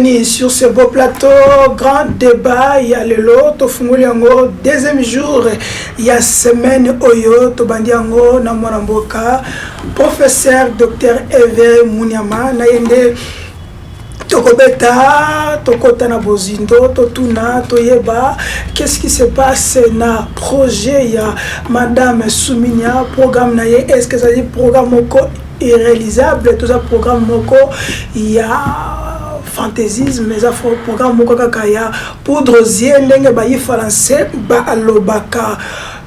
Sur ce beau plateau, grand débat, il y a le lot, Tofungoliango, deuxième jour, il y a semaine Oyo, Tobandiango, Namonamboka, professeur Dr. Eve Munyama, Nayende, Tokobeta, Tokotana Bozindo, Totuna, Toyeba, qu'est-ce qui se passe dans le projet, il y a Madame Souminia, programme Naye, est-ce que ça dit programme Moko irréalisable, tout ça programme Moko, il y a fantaisisme, mais afro programme Moko Kakaya, poudre ziendenge ba yi français, ba alobaka.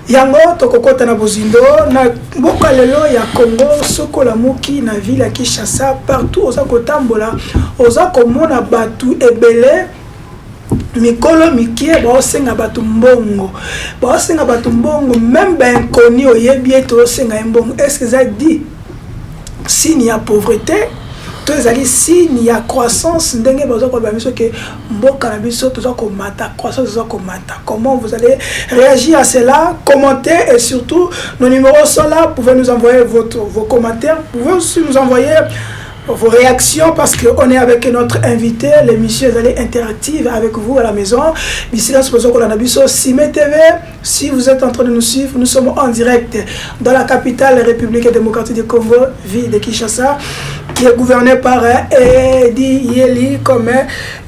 Yango tokokota na Bozindo na mboka lelo ya Congo sokola muki na ville ya Kinshasa partout oza kotambola oza komona batu ebele mikolo mikie baosenga batu mbongo même ben koni oyebi eto osenga mbongo. Est-ce que ça dit signe ya pauvreté to ezali signe ya croissance ndenge bazo ko bamiso ke mboka na biso toza ko mata croissance toza ko mata? Comment vous allez réagir à cela? Commentez et surtout nos numéros sont là, vous pouvez nous envoyer vos commentaires, vous pouvez aussi nous envoyer vos réactions parce qu'on est avec notre invité. L'émission est interactive avec vous à la maison. D'ici là, Sime TV. Si vous êtes en train de nous suivre, nous sommes en direct dans la capitale République démocratique du Congo, ville de Kinshasa, qui est gouvernée par Edi Yeli comme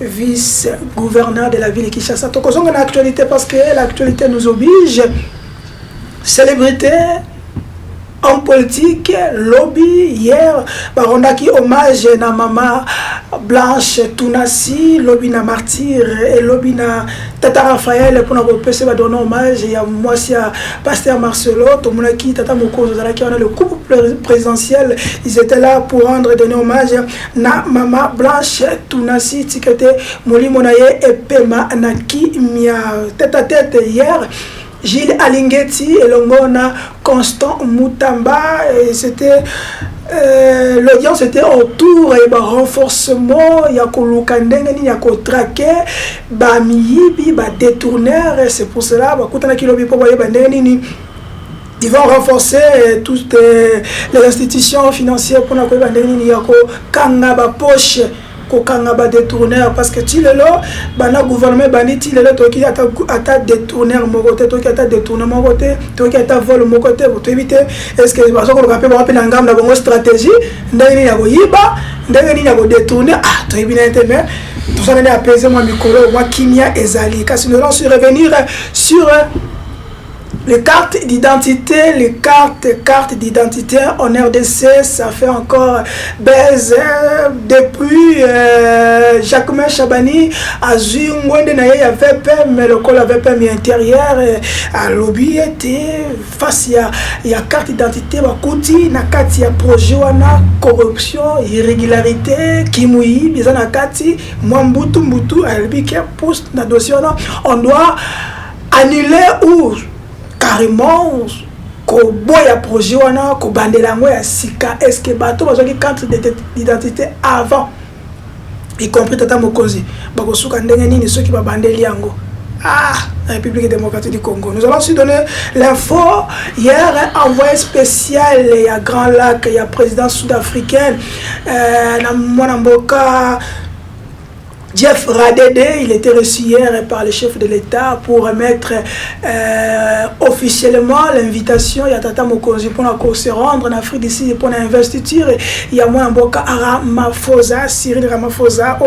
vice-gouverneur de la ville de Kinshasa. Donc, on a l'actualité parce que l'actualité nous oblige. Célébrité en politique, lobby, hier, barondaki hommage na Mama Blanche Tunasi, lobby na martyr et lobby na Tata Raphaël pour nous repasser va donner hommage. Il y a moi aussi à Pasteur Marcelo, tout le monde qui Tata Moko qui on a le couple présidentiel, ils étaient là pour rendre donner hommage na Mama Blanche Tunasi, tikete Molimo Naye et Pema Naki Mia tête à tête hier. Gilles Alingeti et Longona Constant Moutamba, et c'était l'audience était autour et bah renforcement il y a kolukandenge il y a traqué ba miyibi ba détourneur, et c'est pour cela bah kutana kilobi po ba bandeni ils vont renforcer toutes les institutions financières pour na ko bandeni il y a ko kanga ba poche kokanga ba détourneur, parce que ti lelo bana gouvernement bani ti lelo to ki ata détourneur mo côté to ki ata détourneur mo côté to ki ata vol mo côté pour éviter. Est-ce que baso ko kapé ba pena ngam na bongo stratégie ndenge ya boyiba ndenge ya bo détourner to ibina mais tout ça n'est apaiser moi mikolo moi kimia ezali kasi nous allons revenir sur les cartes d'identité, d'identité en RDC, ça fait encore baise depuis Jacquemin Chabani a Zui Ngwende na y avait pas mais le col avait pas mis intérieur à lobby était face il y a carte d'identité bakuti na kati ya projet wana corruption irrégularité kimui bizana kati mwambutu mbutu albike post na dossier on doit annuler ou carrément ko boya projet wana ko bandelango ya sika. Est-ce que bato bazaki carte d'identité avant y compris Tata Mokonzi bako suka ndenge nini ceux qui ba bandeli yango la République démocratique du Congo? Nous allons aussi donner l'info. Hier, envoyé spécial à Grand Lac, il y a président sud-africain na Mwanamboka Jeff Radede, il était reçu hier par le chef de l'État pour remettre officiellement l'invitation. Il y a Tata Mokonzi pour se rendre en Afrique d'ici pour l'investiture. Il y a moi Mboka Ramaphosa, Cyril Ramaphosa,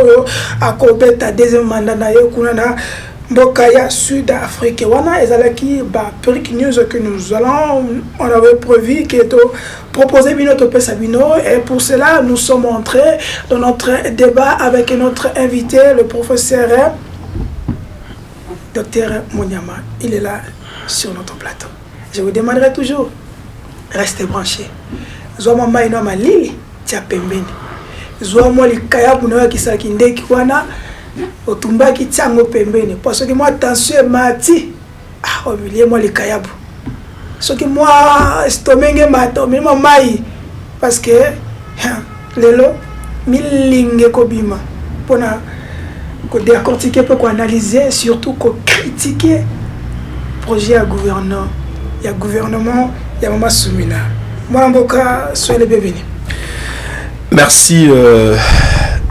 à Kobeta, deuxième mandat kunana Mbokaya Sud-Afrique. Wana ezalaki ba Peric News que nous allons, on avait prévu que proposer Binoto Pesabino, et pour cela nous sommes entrés dans notre débat avec notre invité, le professeur Dr. Munyama. Il est là sur notre plateau. Je vous demanderai toujours, restez branchés. Zoma maino malili tia pembeni. Zoma likayabu na kisaki ndeki wana otumbaki tsango pembeni parce que moi attention mati au milieu moi les kayabu ce que moi stomenge mato mais moi mai parce que lelo milinge kobima pona ko décortiquer pour analyser surtout ko critiquer projet à gouvernement il y a gouvernement il y a Mama Soumina moi Mboka soyez les bienvenus. Merci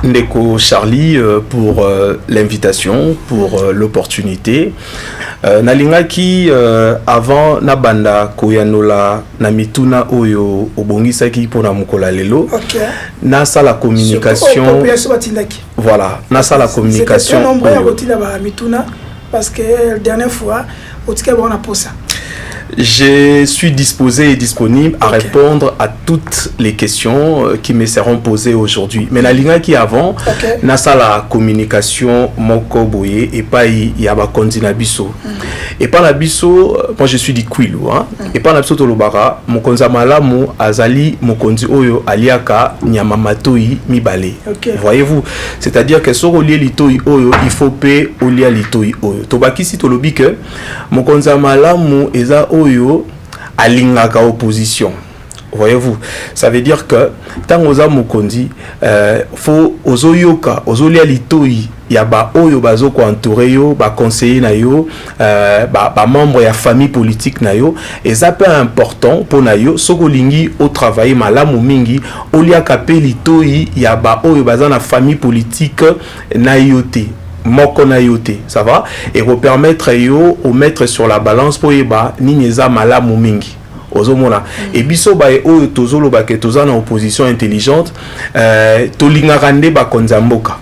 Ndeko Charlie pour l'invitation, pour l'opportunité. Nalingaki avant Nabanda Koyanola Namituna Oyo Obongisaki pour Namukola Lelo. Nasa la communication. Voilà, Nasa la communication. C'est nombreux à Mituna parce que la dernière fois, au Tika on a posé ça. Je suis disposé et disponible à répondre à toutes les questions qui me seront posées aujourd'hui. Mais la ligne qui avant, nasa la communication moko boye et pas y a ba konzina biso. Et pas la biso, moi je suis du Kwilu hein. Et pas la biso tolobara, mon konza malamu azali mon konzi oyo aliaka nyamamatoi mibale. Voyez-vous, c'est-à-dire que sur lié litoi oyo, il faut payer au lié litoi oyo. Tobaki si tolobi que mon konza malamu eza oyo alingaka opposition. Voyez-vous, ça veut dire que tant oza mokondi faut ozoyoka ozolia litoi ya ba oyo bazoko entouré yo ba conseiller na yo ba membre ya famille politique na yo et ça peu important pour na yo soko lingi au travailler malamu mingi olia kapé litoi ya ba oyo bazana famille politique na yote moko na yote, ça va, et vous permettre yo au mettre sur la balance pour yeba ninyeza malamu mingi ozomona et biso ba o tozolo ba ke tozana opposition intelligente tolingaka nde ba konzamboka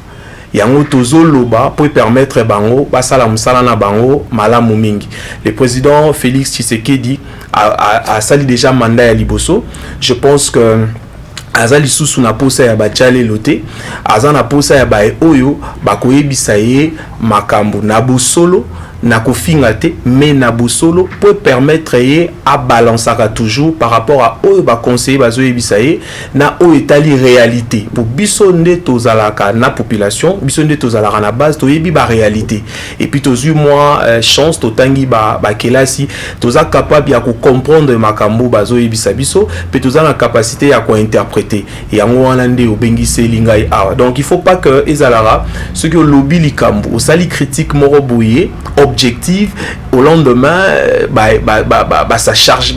yango tozolo ba pour permettre bango basala musala na bango malamu mingi. Le président Félix Tshisekedi a sali déjà mandat ya liboso. Je pense que azali susu na posa ya bachale lote azana posa ya ba oyo bakoyebisa ye makambo na bosolo na kofinga te mais na bosolo peut permettre ye à balancer toujours par rapport à oyo ba conseiller bazo yebisa ye na o etali réalité pour biso nde tozalaka na population biso nde tozalaka na base to yebi ba réalité et puis tozu moi chance totangi ba kelasi toza capable ya ko comprendre makambo bazo yebisa biso pe toza na capacité ya ko interpréter et yango wana nde obengise lingai awa. Donc il faut pas que ezalara ce que lobby likambo au sali critique moro boye objectif au lendemain ça charge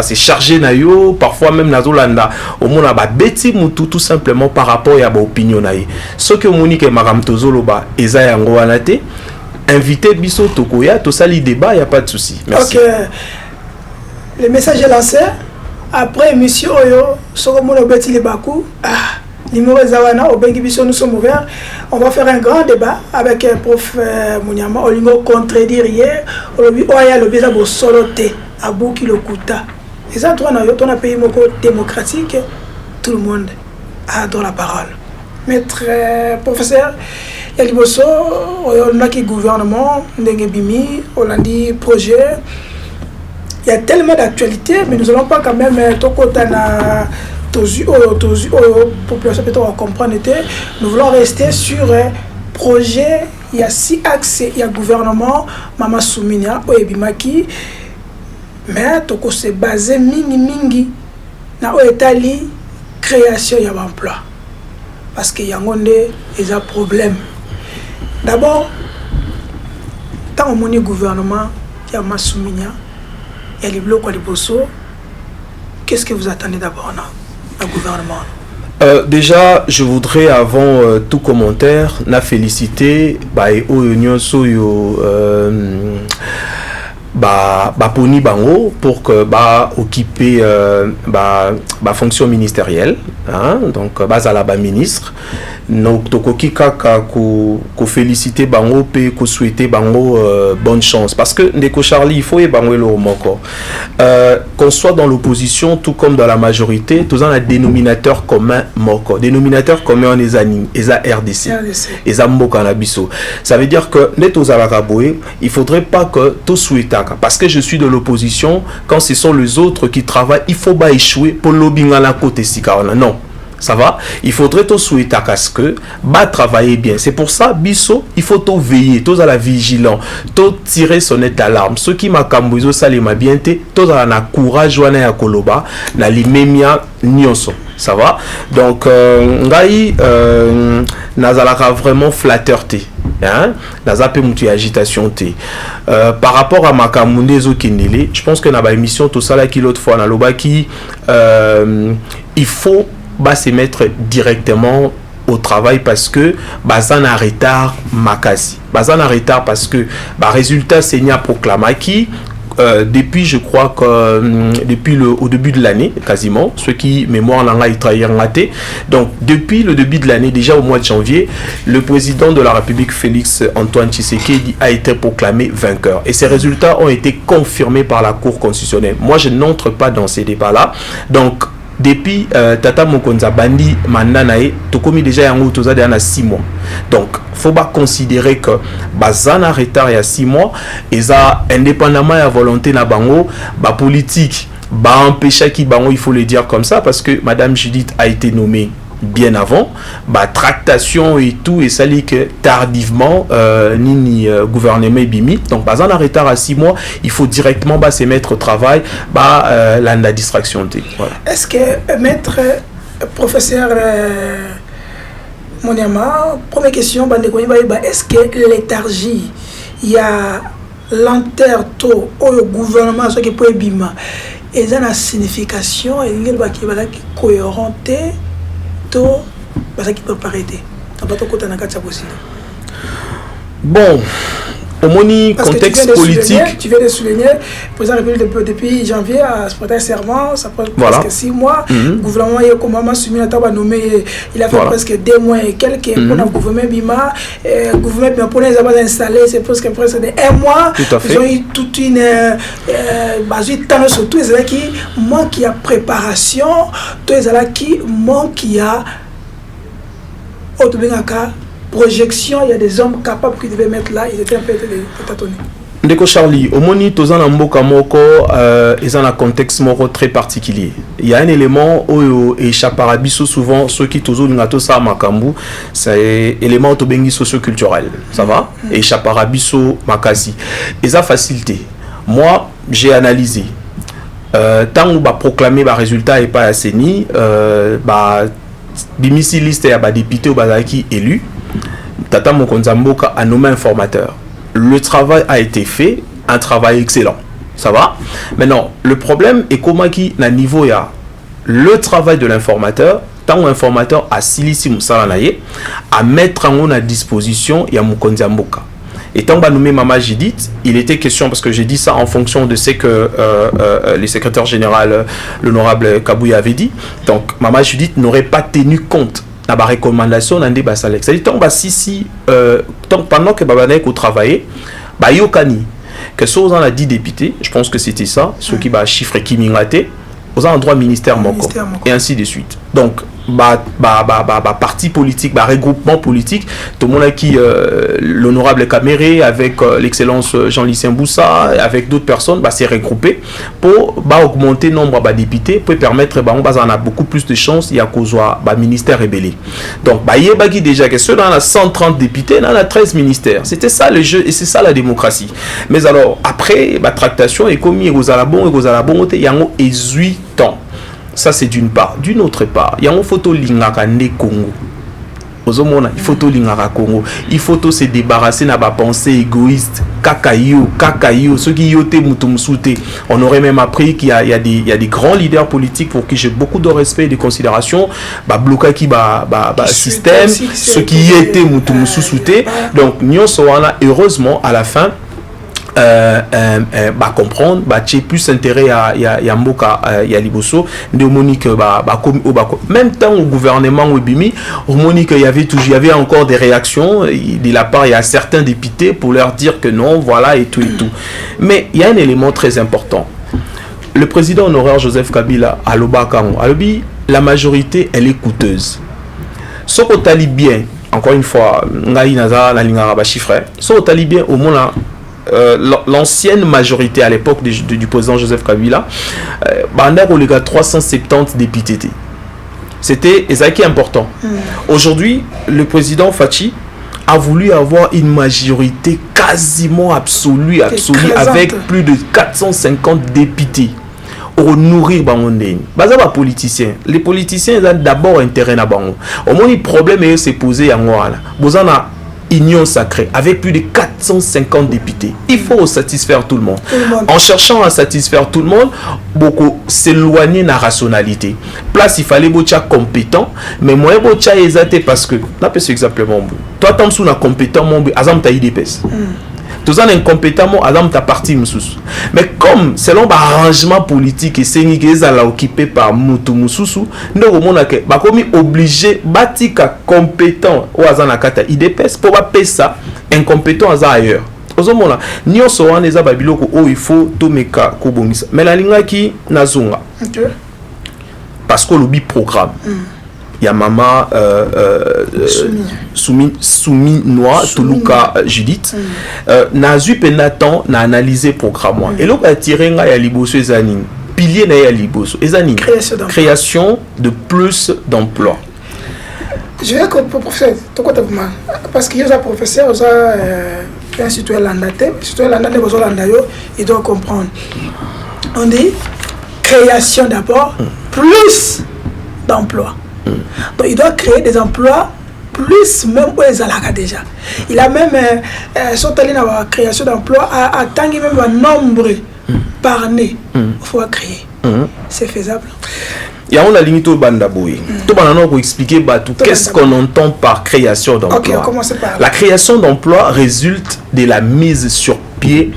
c'est chargé na yo parfois même na zolanda au mona ba beti mutu tout simplement par rapport ya ba opinion na ye ce que monique maram tozolo ba eza yango wana te invité biso tokoya to sali débat y a pas de souci. Merci. OK, le message est lancé après émission oyo soko mona beti le baku numéro Zawana, au Bengibiso, nous sommes ouverts. On va faire un grand débat avec prof Mouniama. On lui contredire hier. On lui a le bisa pour soloter à bout qui le coûta. Et ça, on a un pays démocratique. Tout le monde a dans la parole. Maître professeur, il y a Liboso, on a qui gouvernement, Ndengebimi, on a dit projet. Il y a tellement d'actualités, mais nous n'allons pas quand même population peut-être on comprendre. Nous voulons rester sur projet. Il y a 6 axes. Il y a gouvernement Mama Souminia Oyebimaki, mais toko se basé mingi na oetali création ya emploi parce que yangonde ils a problème. D'abord tant on gouvernement ya Mama Souminia il y a les blocs à Liboso. Qu'est-ce que vous attendez d'abord là? Gouvernement. Déjà, je voudrais avant tout commentaire, na féliciter Union Soyo poni bango pour que occuper fonction ministérielle hein? Donc bazala ministre donc tokoki kaka ko féliciter bango pe ko souhaiter bango bonne chance parce que ndeko Charlie il faut y bango le moko qu'on soit dans l'opposition tout comme dans la majorité tous un dénominateur commun moko dénominateur commun on les anime eza RDC eza mboka na biso. Ça veut dire que neto zalaka boye il faudrait pas que tout souhaitaka parce que je suis de l'opposition quand ce sont les autres qui travaillent il faut pas échouer pour lobinga la côté sikana non. Ça va? Il faudrait tout souhaiter à ce que travailler bien. C'est pour ça, biso, il faut tout veiller, tout à la vigilance, tout tirer sonnette d'alarme. Ceux qui m'a camboisé ça les m'a bien été, tout à la courage wana ya koloba, na limemia nyonso. Ça va? Donc ngai nazalaka vraiment flatteurté. Hein? Nazape mutu agitation té. Par rapport à makamunde zo kendele, je pense que na ba émission tout ça là qui l'autre fois na lobaki il faut se mettre directement au travail parce que bazan a retard makasi. Bazan a retard parce que résultat Seigneur proclamé qui depuis je crois que depuis au début de l'année quasiment, ce qui mémoire n'a pas raté. Donc depuis le début de l'année, déjà au mois de janvier, le président de la République Félix Antoine Tshisekedi a été proclamé vainqueur et ces résultats ont été confirmés par la Cour constitutionnelle. Moi je n'entre pas dans ces débats-là. Donc depuis Tata Mokonza Bandi Mandanae, Tokomi déjà yango tozade na 6 mois. Donc faut pas considérer que bazana retard il y a 6 mois et ça indépendamment de la volonté na bango, ba politique ba empêcher qui bango, il faut le dire comme ça parce que madame Judith a été nommée bien avant, tractation et tout, et ça dit que tardivement, ni gouvernement bimi, donc pas en retard à 6 mois, il faut directement se mettre au travail, la distraction. Voilà. Est-ce que maître professeur Moniama, première question, est-ce que léthargie, il y a lenteur tôt au gouvernement, ce qui peut bima, et ça a une signification, et il y a une cohérente. Bon, au moni contexte politique. Tu viens de souligner, le président de la République depuis janvier à se prêter serment, ça prend presque 6 mois. Le gouvernement est comme soumis à table nommé, il a fait presque 2 mois et quelques pour le gouvernement Bima. Le gouvernement Bima pour les avoir installés, c'est presque de 1 mois. Ils ont eu toute une temps surtout, ils ont qui manque qui a préparation, tout ils ont qui manque qui a projection, il y a des hommes capables qui devaient mettre là, ils étaient un peu tâtonnés. Ndeko Charlie, au moni tozana mboka moko ils ont un contexte moko très particulier. Il y a un élément où échappe à biso souvent ceux qui tozo ngato sa makambu, c'est élément to bengi socio-culturel. Ça va? Échappe à biso makasi. Et ça facilité. Moi, j'ai analysé tant où proclamer résultat et pas assaini bimisi liste ya député ou bazaki élu. Tata Mokonza Mboka a nommé informateur. Le travail a été fait, un travail excellent. Ça va? Maintenant, le problème est comment qui na niveau ya le travail de l'informateur, tant l'informateur a silisi musalanaye à mettre en à disposition ya Mokonza Mboka. Et tant que nommé Mama Judith, il était question, parce que j'ai dit ça en fonction de ce que le secrétaire général, l'honorable Kabouya avait dit. Donc, Mama Judith n'aurait pas tenu compte de la recommandation d'un débat salaire. C'est-à-dire, tant pendant que Babanek a travaillé, Yokani, que ce aux a 10 députés, je pense que c'était ça, ceux qui va chiffrer qui m'ingaté, aux endroits ministère Moko, et ainsi de suite. Donc, parti politique, regroupement politique, tout le monde qui l'honorable Caméré avec l'excellence Jean-Lucien Boussa, avec d'autres personnes, s'est regroupé pour augmenter le nombre de députés, pour permettre on a beaucoup plus de chances, il y a cause ministère rébellé. Donc, il y a déjà que ceux dans 130 députés, dans 13 ministères. C'était ça le jeu et c'est ça la démocratie. Mais alors, après, la tractation est commise aux alabons, il y a 18 ans. Ça c'est d'une part. D'une autre part, il y a une photo lingaka ne Congo. Il faut Congo. Il faut se débarrasser de la pensée égoïste. Kakayo, ceux qui yote mutumsute. On aurait même appris qu'il y a des grands leaders politiques pour qui j'ai beaucoup de respect et de considération. Bloquer qui système, ceux qui étaient mutumsute. Donc, nous sommes heureusement à la fin. Comprendre j'ai plus intérêt à Mboka ya liboso de Monique même temps au gouvernement au bimi Monique il y avait encore des réactions de la part il y a certains députés pour leur dire que non voilà et tout mais il y a un élément très important. Le président honoraire Joseph Kabila à l'Obakango la majorité elle est coûteuse ce qu'on tali bien encore une fois ngai naza la linga ba chiffre ce qu'on tali bien au moins l'ancienne majorité à l'époque du président Joseph Kabila, il y a 370 députés. C'était ça qui est important. Aujourd'hui, le président Fachi a voulu avoir une majorité quasiment absolue avec plus de 450 députés pour nourrir les politiciens. Les politiciens ont d'abord intérêt à Bango. Au moins, le problème est se poser à moi. union sacrée, avec plus de 450 députés. Il faut satisfaire tout le monde. En cherchant à satisfaire tout le monde, beaucoup s'éloigner de la rationalité. Place, il fallait être compétent, mais moi, je suis exalté parce que, c'est exactement, toi, tu es compétent, tu as IDPS. Tous en incompétent, Adam ta partie moussous. Mais comme selon l'arrangement politique et c'est qu'ils sont occupé par Moutou Moussou, nous avons obligé batika compétent ou azana kata IDPS pour pas payer ça incompétent à ailleurs. Ozomona ni osoa neza babiloko o il faut to meka ko bongisa. Mais la linga ki nazonga. Parce que le programme. Il y a maman Soumi Noir, Toluka Judith. Nazu Penatan n'a analysé le programme. Et là, il a tiré un liboso ezani. Pilier na ya liboso ezani. Création de plus d'emplois. Je vais comme professeur, parce qu'il y a un professeur, il y a un citoyen landais, il doit comprendre. On dit création d'abord, plus d'emplois. Donc il doit créer des emplois plus même où ils ont déjà. Il a même sauté dans la création d'emplois à tant même un nombre par année. Il faut créer. C'est faisable. Il y a une limite au Bandaboui. Tout le monde expliquer qu'est-ce qu'on entend par création d'emploi. Okay, on commence par là. La création d'emploi résulte de la mise sur pied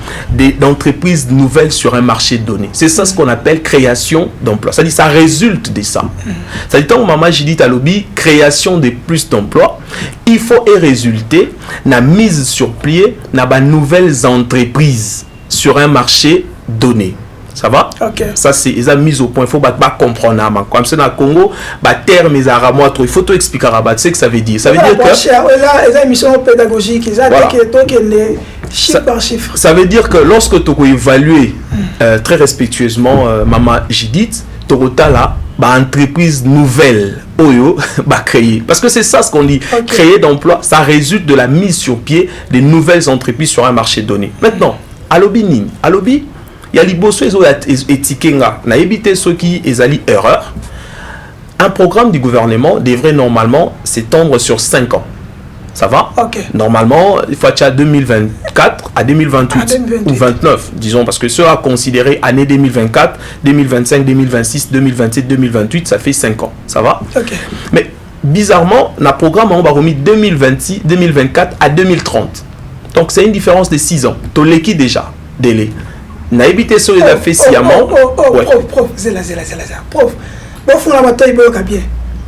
d'entreprises nouvelles sur un marché donné. C'est ça ce qu'on appelle création d'emploi. Ça dit ça résulte de ça. Ça dit tant maman j'ai dit à lobby création de plus d'emplois, il faut résulter la mise sur pied de nouvelles entreprises sur un marché donné. Ça va? Okay. Ça c'est la mise au point. Il faut pas comprendre. Comme c'est dans le Congo, terme il faut tout expliquer à ce que ça veut dire. Ça veut dire que les émissions pédagogiques, ça veut dire que lorsque tu évalues très respectueusement maman Judith, tu as là entreprise nouvelle oyo créer. Parce que c'est ça ce qu'on dit. Créer d'emploi, ça résulte de la mise sur pied des nouvelles entreprises sur un marché donné. Maintenant, à lobby, il y a les bosses étiquetés na éviter ceux qui ezali erreur. Un programme du gouvernement devrait normalement s'étendre sur 5 ans. Ça va? Normalement, il faut être à 2024 à 2028 ou 29, disons, parce que ceux à considérer année 2024, 2025, 2026, 2027, 2028, ça fait 5 ans. Ça va? Mais bizarrement, le programme on va remis 2026, 2024 à 2030. Donc c'est une différence de 6 ans. Tu l'as déjà délai. Na évité sur les affaires sciemment. Prof, zela. Prof, bon fond la bataille boka bien.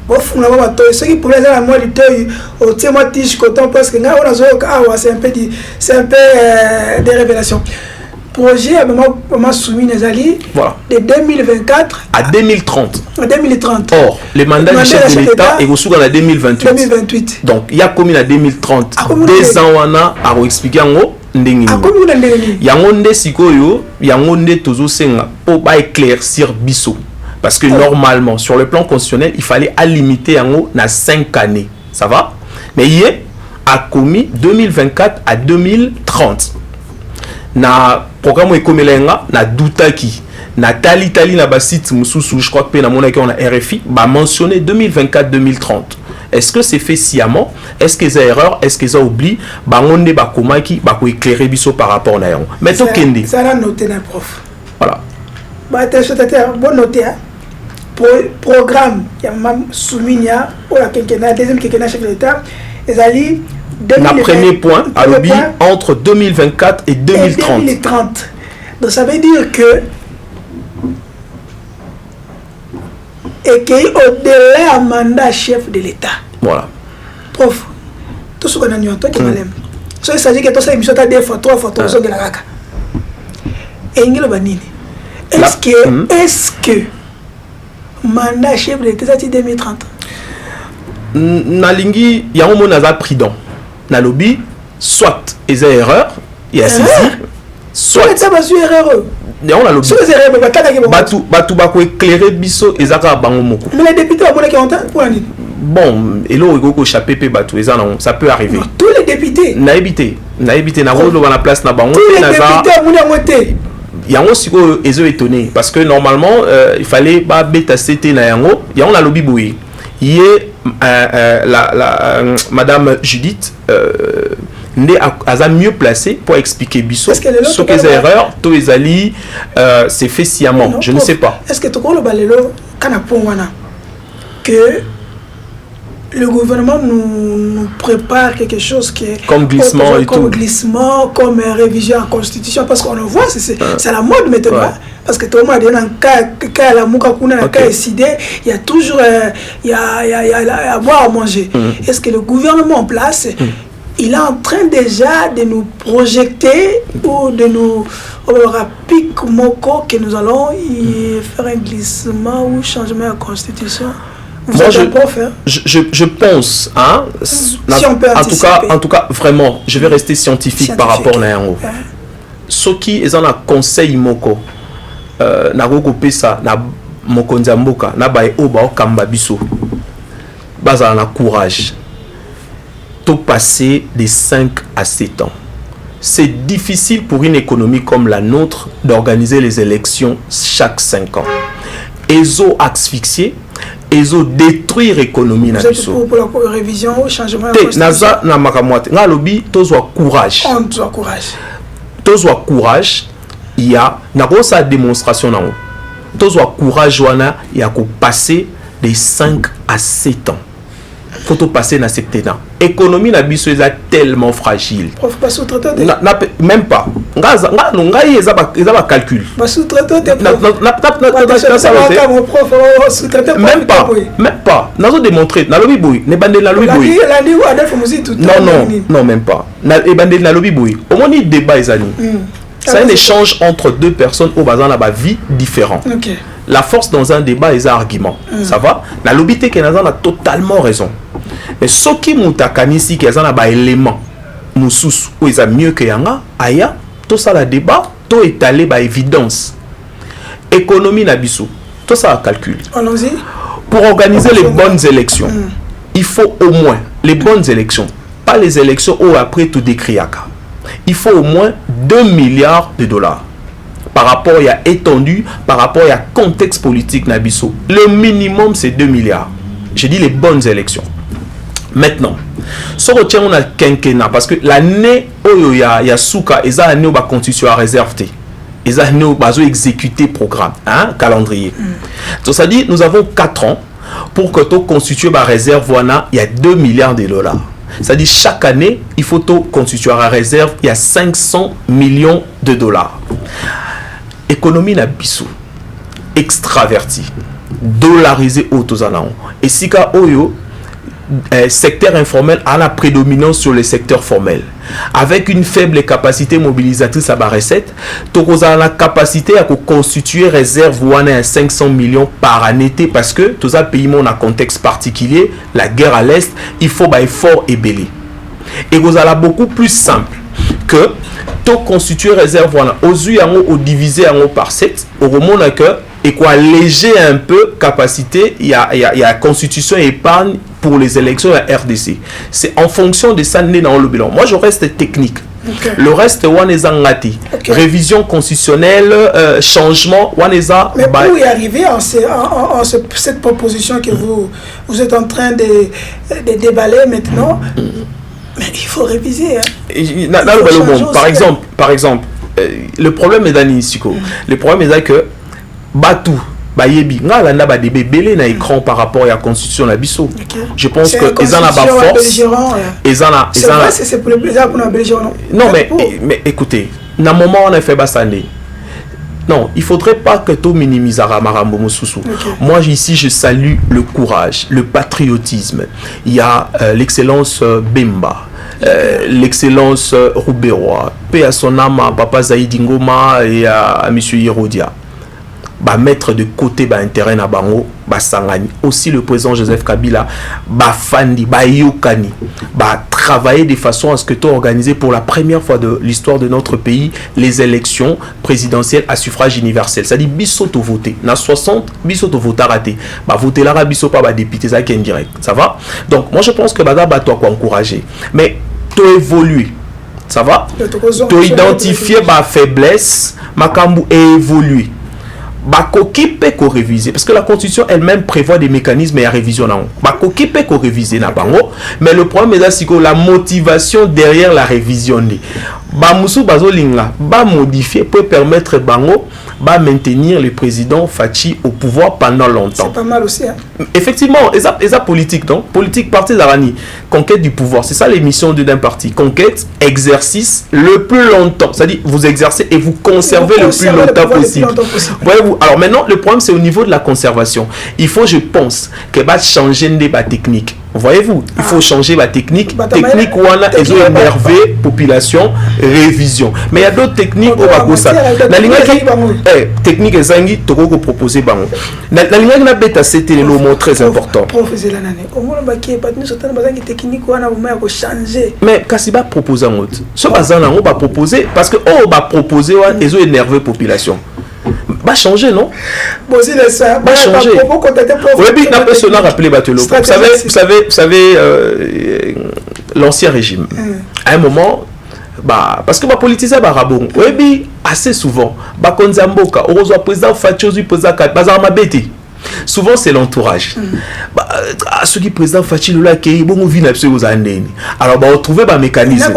Bon fond la bataille, ce qui pour les gens moi l'idée au témoin tige coton parce que là on a c'est un peu des révélations. Projet à moment soumis Nazali de 2024 à 2030. À 2030. Or, le mandat du chef de l'État est reçu en 2028. Donc, il y a combien à 2030 2 ans on a à expliquer en haut. Yangonde sikoyo yangonde tozo senga pour pas éclaircir biso parce que normalement sur le plan constitutionnel il fallait limiter yango na 5 années, ça va, mais il a commis 2024 à 2030 na programme ekomelenga na doutaki na tali na basit mususu, je crois que na mona on a RFI ba mentionné 2024 2030. Est-ce que c'est fait sciemment? Est-ce qu'ils ont erreur? Est-ce qu'ils ont oublié? Bangonde bakomaki bako éclairer biso par rapport na yango. Mais to kende. Ça l'a noté na prof. Voilà. Bah t'es bon noté hein. Programme ya mam souminia ou la quinquennat deuxième quinquennat chef de l'État ezali le premier point à lobby entre 2024 et 2030. 2030. Donc ça veut dire que et qu'il y a au-delà un mandat chef de l'État. Voilà. Prof, tout ce qu'on a dit, toi qui m'aime. So il s'agit que tout ça émission t'a 2 fois 3 fois 3 fois de la raka. Et il y a banini. Est-ce que mandat chef de l'État c'est 2030? Nalingi, il y a un mot nazal prudent. Na lobby, soit il y a erreur, il y a saisi, soit il y a erreur. On a lobby. Batu bako éclairer biso ezaka bango moko. Mais les députés ont qui ont pour la bon, et là il faut chaper batu ça peut arriver. Tous les députés. Na éviter na rolo na place na bango tous les députés ont monté. Yango siko ezo étonné parce que normalement il fallait ba beta CT na yango, on a lobby boui. Madame Judith Ndé a mieux placé pour expliquer biso ce que les erreurs to ezali c'est fait sciemment. Je ne sais pas. Est-ce que tu crois le balelo kanapongwana que le gouvernement nous prépare quelque chose qui est comme glissement et comme tout. Glissement, comme révision en constitution, parce qu'on le voit, c'est la mode maintenant. Ouais. Parce que tout le monde est dans le cas la mouka kuna na cas décidé, il y a toujours il y a à boire à manger. Est-ce que le gouvernement en place il est en train déjà de nous projeter ou de nous pic moko que nous allons y faire un glissement ou changement de constitution? Moi, je pense, hein, si on peut en tout cas, vraiment, je vais rester scientifique par rapport à Yango. Ce qui est un conseil moko, na gogo pesa na mokonzamboka na bae oba okamba biso, baza na courage. Tout passer de 5 à 7 ans. C'est difficile pour une économie comme la nôtre d'organiser les élections chaque 5 ans. Ezo asphyxié, ezo détruire l'économie na biso. Pour la révision au changement de constitution. Naza na makamwate. Nga lobi tozwa courage. On doit courage. Tozwa courage. Il y a na sa démonstration na. Tozwa courage wana ya ko passer de 5 à 7 ans. Faut tout passer dans 7 ans. L'économie na biso est tellement fragile. Prof, pas sous-traité. Même pas. Ngai eza calcul. Pas sous-traité. Même pas. Même pas. Nazo démontrer. Na lobi boy. Ne bande na lobi boy. Non, même pas. Na bande na lobi boy. Au moins il débat ezani. C'est un échange entre deux personnes au bazan la vie différent. Okay. La force dans un débat est un argument. Ça va? La lobité qui a totalement raison. Mais ce qui moutakani si qui a un élément moussous ou est mieux que yanga aya tout ça le débat tout étalé par évidence. Économie nabiso tout ça calcul. Allons-y. Pour organiser les bonnes élections, il faut au moins les bonnes élections, pas les élections où après tout décrit. Il faut au moins 2 milliards de dollars. Par rapport à étendu, par rapport à contexte politique nabiso. Le minimum c'est 2 milliards. J'ai dit les bonnes élections. Maintenant, ce retient on a quinquennat parce que l'année où il y a souka et ça année où va constituer à réserver. Et ça année où va exécuter programme, hein, calendrier. Donc ça dit nous avons 4 ans pour que tout constitue ma réserve voilà, il y a 2 milliards de dollars. Ça dit chaque année, il faut tout constituer à réserve, il y a 500 millions de dollars. Économie na biso extraverti dollarisé autozanao et si ka oyo secteur informel a la prédominance sur le secteur formel avec une faible capacité mobilisatrice à la recette tokoza la capacité à constituer réserve wana 500 millions par année parce que tout ça pays mon a contexte particulier la guerre à l'est il faut ba effort et belé et vous allez beaucoup plus simple que tout constituer réserve au diviser par 7 au moment que et quoi léger un peu capacité il y a constitution et épargne pour les élections à RDC. C'est en fonction de ça né dans le bilan. Moi je reste technique. Okay. Le reste waneza ngati. Okay. Révision constitutionnelle, changement waneza. Mais pour y arriver en cette proposition que vous êtes en train de déballer maintenant. Mais il faut réviser. Hein. Par exemple, le problème est dans l'Insiko. Le problème est que Batou, Bayebi, nga landa ba débé belé na écran par rapport à la constitution la biso. Je pense que ils en a pas force. Ils en a. C'est pour le plaisir pour belligérant. Non mais écoutez, na moment on a fait basandé. Non, il faudrait pas que tout minimise Marambo Moussoussou. Moi ici je salue le courage, le patriotisme. Il y a l'excellence Bemba. L'excellence Rouberois, paix à son âme à Papa Zaïdi Ngoma et à M. Yerodia. Bah, mettre de côté bah, intérêt na bango, bah, sangani. Aussi le président Joseph Kabila, bah, fandi, bah, yokani, bah, travailler de façon à ce que tout organisé pour la première fois de l'histoire de notre pays, les élections présidentielles à suffrage universel. Ça dit, bisoto voter. Na 60, bisoto voter raté. Bah, voter là, biso pas, bah, député, ça qui est indirect. Ça va? Donc, moi, je pense que, bah, toi, quoi encourager. Mais, tout évolue. Ça va? Tu identifier ma faiblesse, ma kambu évolue. bakoki pe ko réviser parce que la constitution elle-même prévoit des mécanismes et à révision là bakoki pe ko réviser na bango mais le problème est que la motivation derrière la révision ni ba musu bazolinga ba modifier peut permettre bango ba maintenir le président Faci au pouvoir pendant longtemps. C'est pas mal aussi hein? Effectivement, et ça politique donc politique parti d'Arani conquête du pouvoir, c'est ça l'émission d'un parti, conquête exercice le plus longtemps, c'est-à-dire vous exercez et vous conservez le plus longtemps possible. Voyez-vous, alors maintenant le problème c'est au niveau de la conservation. Il faut je pense que va changer des techniques. Voyez-vous, il faut changer la technique. Technique où on a énervé population, révision. Mais il y a d'autres techniques au Bakosa. Technique ezangi toko ko proposer bango. Na linga na beta c'était le mot très important. Mais kasiba proposer en autre. Ce bazana on va proposer parce que on va proposer ezo énerver population. Va changer non? Bon si le ça va changer. Oui bien na personne rappeler batelo. Vous savez l'ancien régime. À un moment parce que ma politicien barabon oui bien assez souvent ba konzamboka ozwa président Fachozu président bazar mabeti. Souvent c'est l'entourage. Ceux qui président Fachi là qui bon vient absolument aux années. Alors on trouver un mécanisme.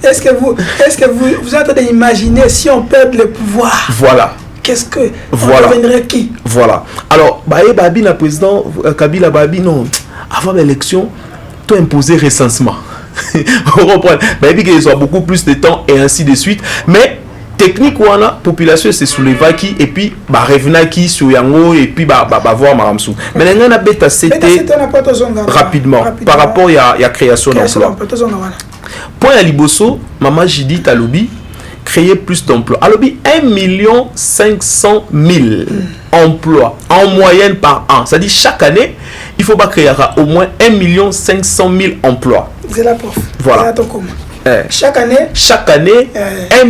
Est-ce que vous êtes en train d'imaginer si on perd le pouvoir? Voilà. Qu'est-ce que voilà. On deviendrait qui? Voilà. Alors babi la président Kabila babi non avant l'élection tout imposé recensement. On reprend. Babi qu'il soit beaucoup plus de temps et ainsi de suite. Mais technique ou la population se souleva qui et puis revenir qui sur yango et puis voir maramsou mais l'engin a bêta c'était rapidement par rapport à la création d'emploi point à liboso maman Jidi Talobi créer plus d'emplois alobi 1 500 000 emplois en moyenne par an, c'est-à-dire chaque année il faut pas créer au moins 1 500 000 emplois. C'est la prof. Voilà. Chaque année 1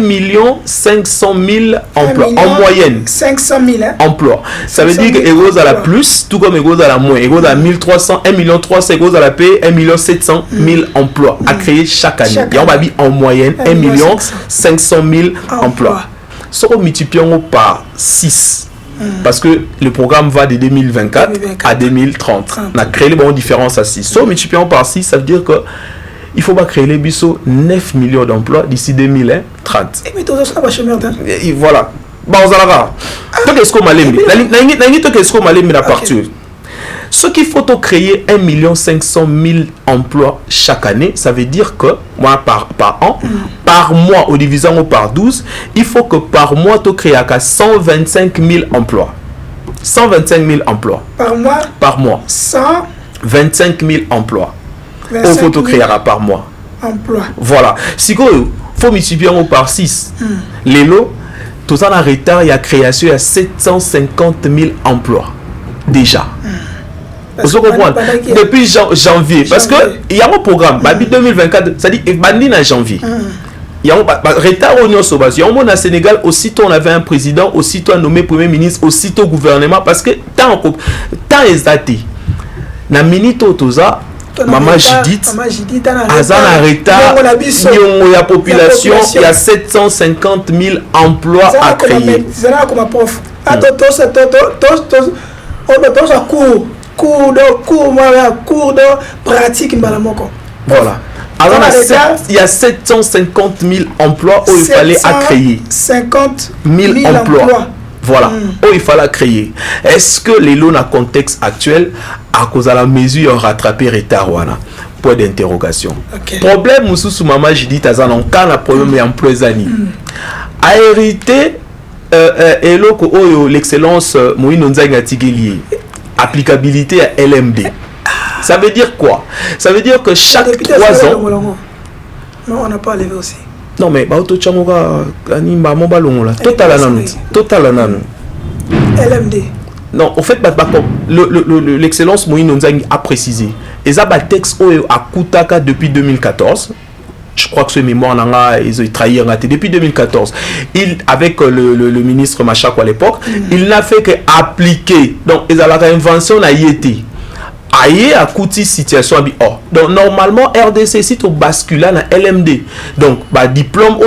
500 000 emplois en moyenne. 500 000 hein? Emplois. Ça veut dire que égaux à la plus, tout comme égaux à la moins. Égaux à 1300, 1 300 égaux à la paix, 1 700 000 emplois à créer chaque année. Et on va dire en moyenne 1 500 000 emplois. Si on multiplie par 6, parce que le programme va de 2024 à 2030. On a créé les bonnes différences à 6. Si on multiplie par 6, ça veut dire que il faut pas créer les bisous 9 millions d'emplois d'ici 2030. Et mais tout ça va chômeur hein. Et voilà. Bah on zalaka. Donc qu'est-ce qu'on m'allait la partie. Ce qu'il faut créer 1 500 000 emplois chaque année, ça veut dire que moi par an, par mois au divisant par 12, il faut que par mois tu crées 125 000 emplois. 125 000 emplois. Par mois. 125 000 emplois. Il faut tout créer par mois. Emploi. Voilà. Si il faut multiplier par 6. Les lots, tout ça en retard, il y a création à 750 000 emplois. Déjà. Vous comprenez? Depuis janvier. Parce qu'il y a un programme. 2024, c'est-à-dire qu'il en janvier. Il y a un retard au Union Sauvage. Il y a un monde au Sénégal, aussitôt on avait un président, aussitôt on nommé premier ministre, aussitôt gouvernement. Parce que tant est na minute toza Maman Judith Azana retard il y a population il y a 750 000 emplois à créer. Cours de pratique voilà. Alors il y a 750 000 emplois où il fallait créer 50 000 emplois. Voilà, où il fallait créer. Est-ce que les lots dans le contexte actuel, à cause de la mesure, rattraper retard ou non? Point d'interrogation. Problème, sous maman, j'ai dit, t'as un cas, le problème est emploi zani. A hérité, et l'excellence, applicabilité à LMD. Ça veut dire quoi? Ça veut dire que chaque 3 ans. Non, on n'a pas levé aussi. Non mais auto changoga anima mobalongo là total nanu LMD. Non, en fait l'excellence Moïse Nzangi a précisé et ça ba texte à Koutaka depuis 2014. Je crois que ce mémoire n'a ils ont trahi depuis 2014. Il avec le ministre Machako à l'époque, il n'a fait que appliquer. Donc ils ont la invention a été aïe à côté situation donc normalement RDC si tu bascules dans LMD donc diplôme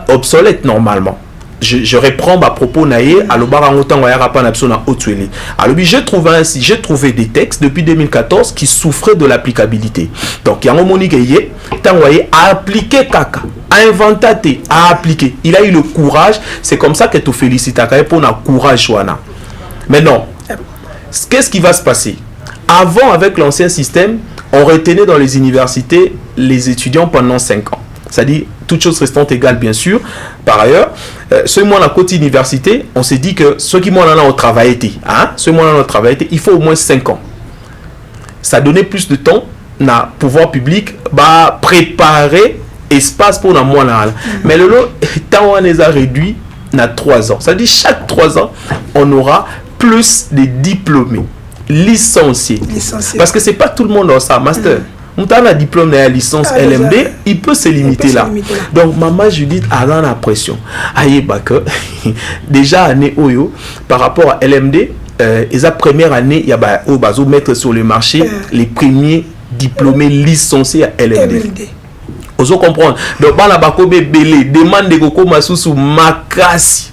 obsolète normalement je reprends ma propos naïe à l'obarango tango ya rapa na biso na Otwele. Alors j'ai trouvé des textes depuis 2014 qui souffraient de l'applicabilité. Donc yango monique yé tango yé a appliqué kaka, a inventé, a appliqué. Il a eu le courage, c'est comme ça que tu félicites pour na courage wana. Maintenant, qu'est-ce qui va se passer? Avant, avec l'ancien système, on retenait dans les universités les étudiants pendant 5 ans. C'est-à-dire, toutes choses restant égales, bien sûr. Par ailleurs, ceux qui ont la côté université, on s'est dit que ceux qui ont travaillé, il faut au moins 5 ans. Ça donnait plus de temps à pouvoir public bah, préparer espace pour la moine. Mais le temps on les a réduit à 3 ans. C'est-à-dire, chaque 3 ans, on aura plus de diplômés, licenciés. Parce que ce n'est pas tout le monde dans ça, master. On a un diplôme de la licence LMD, il peut se limiter là. Donc, maman Judith a la pression. Déjà, année Oyo, par rapport à LMD, la première année, il y a au mettre sur le marché les premiers diplômés licenciés à LMD. Vous comprenez? Donc, on a belé demande de Koko Masusu Makasi.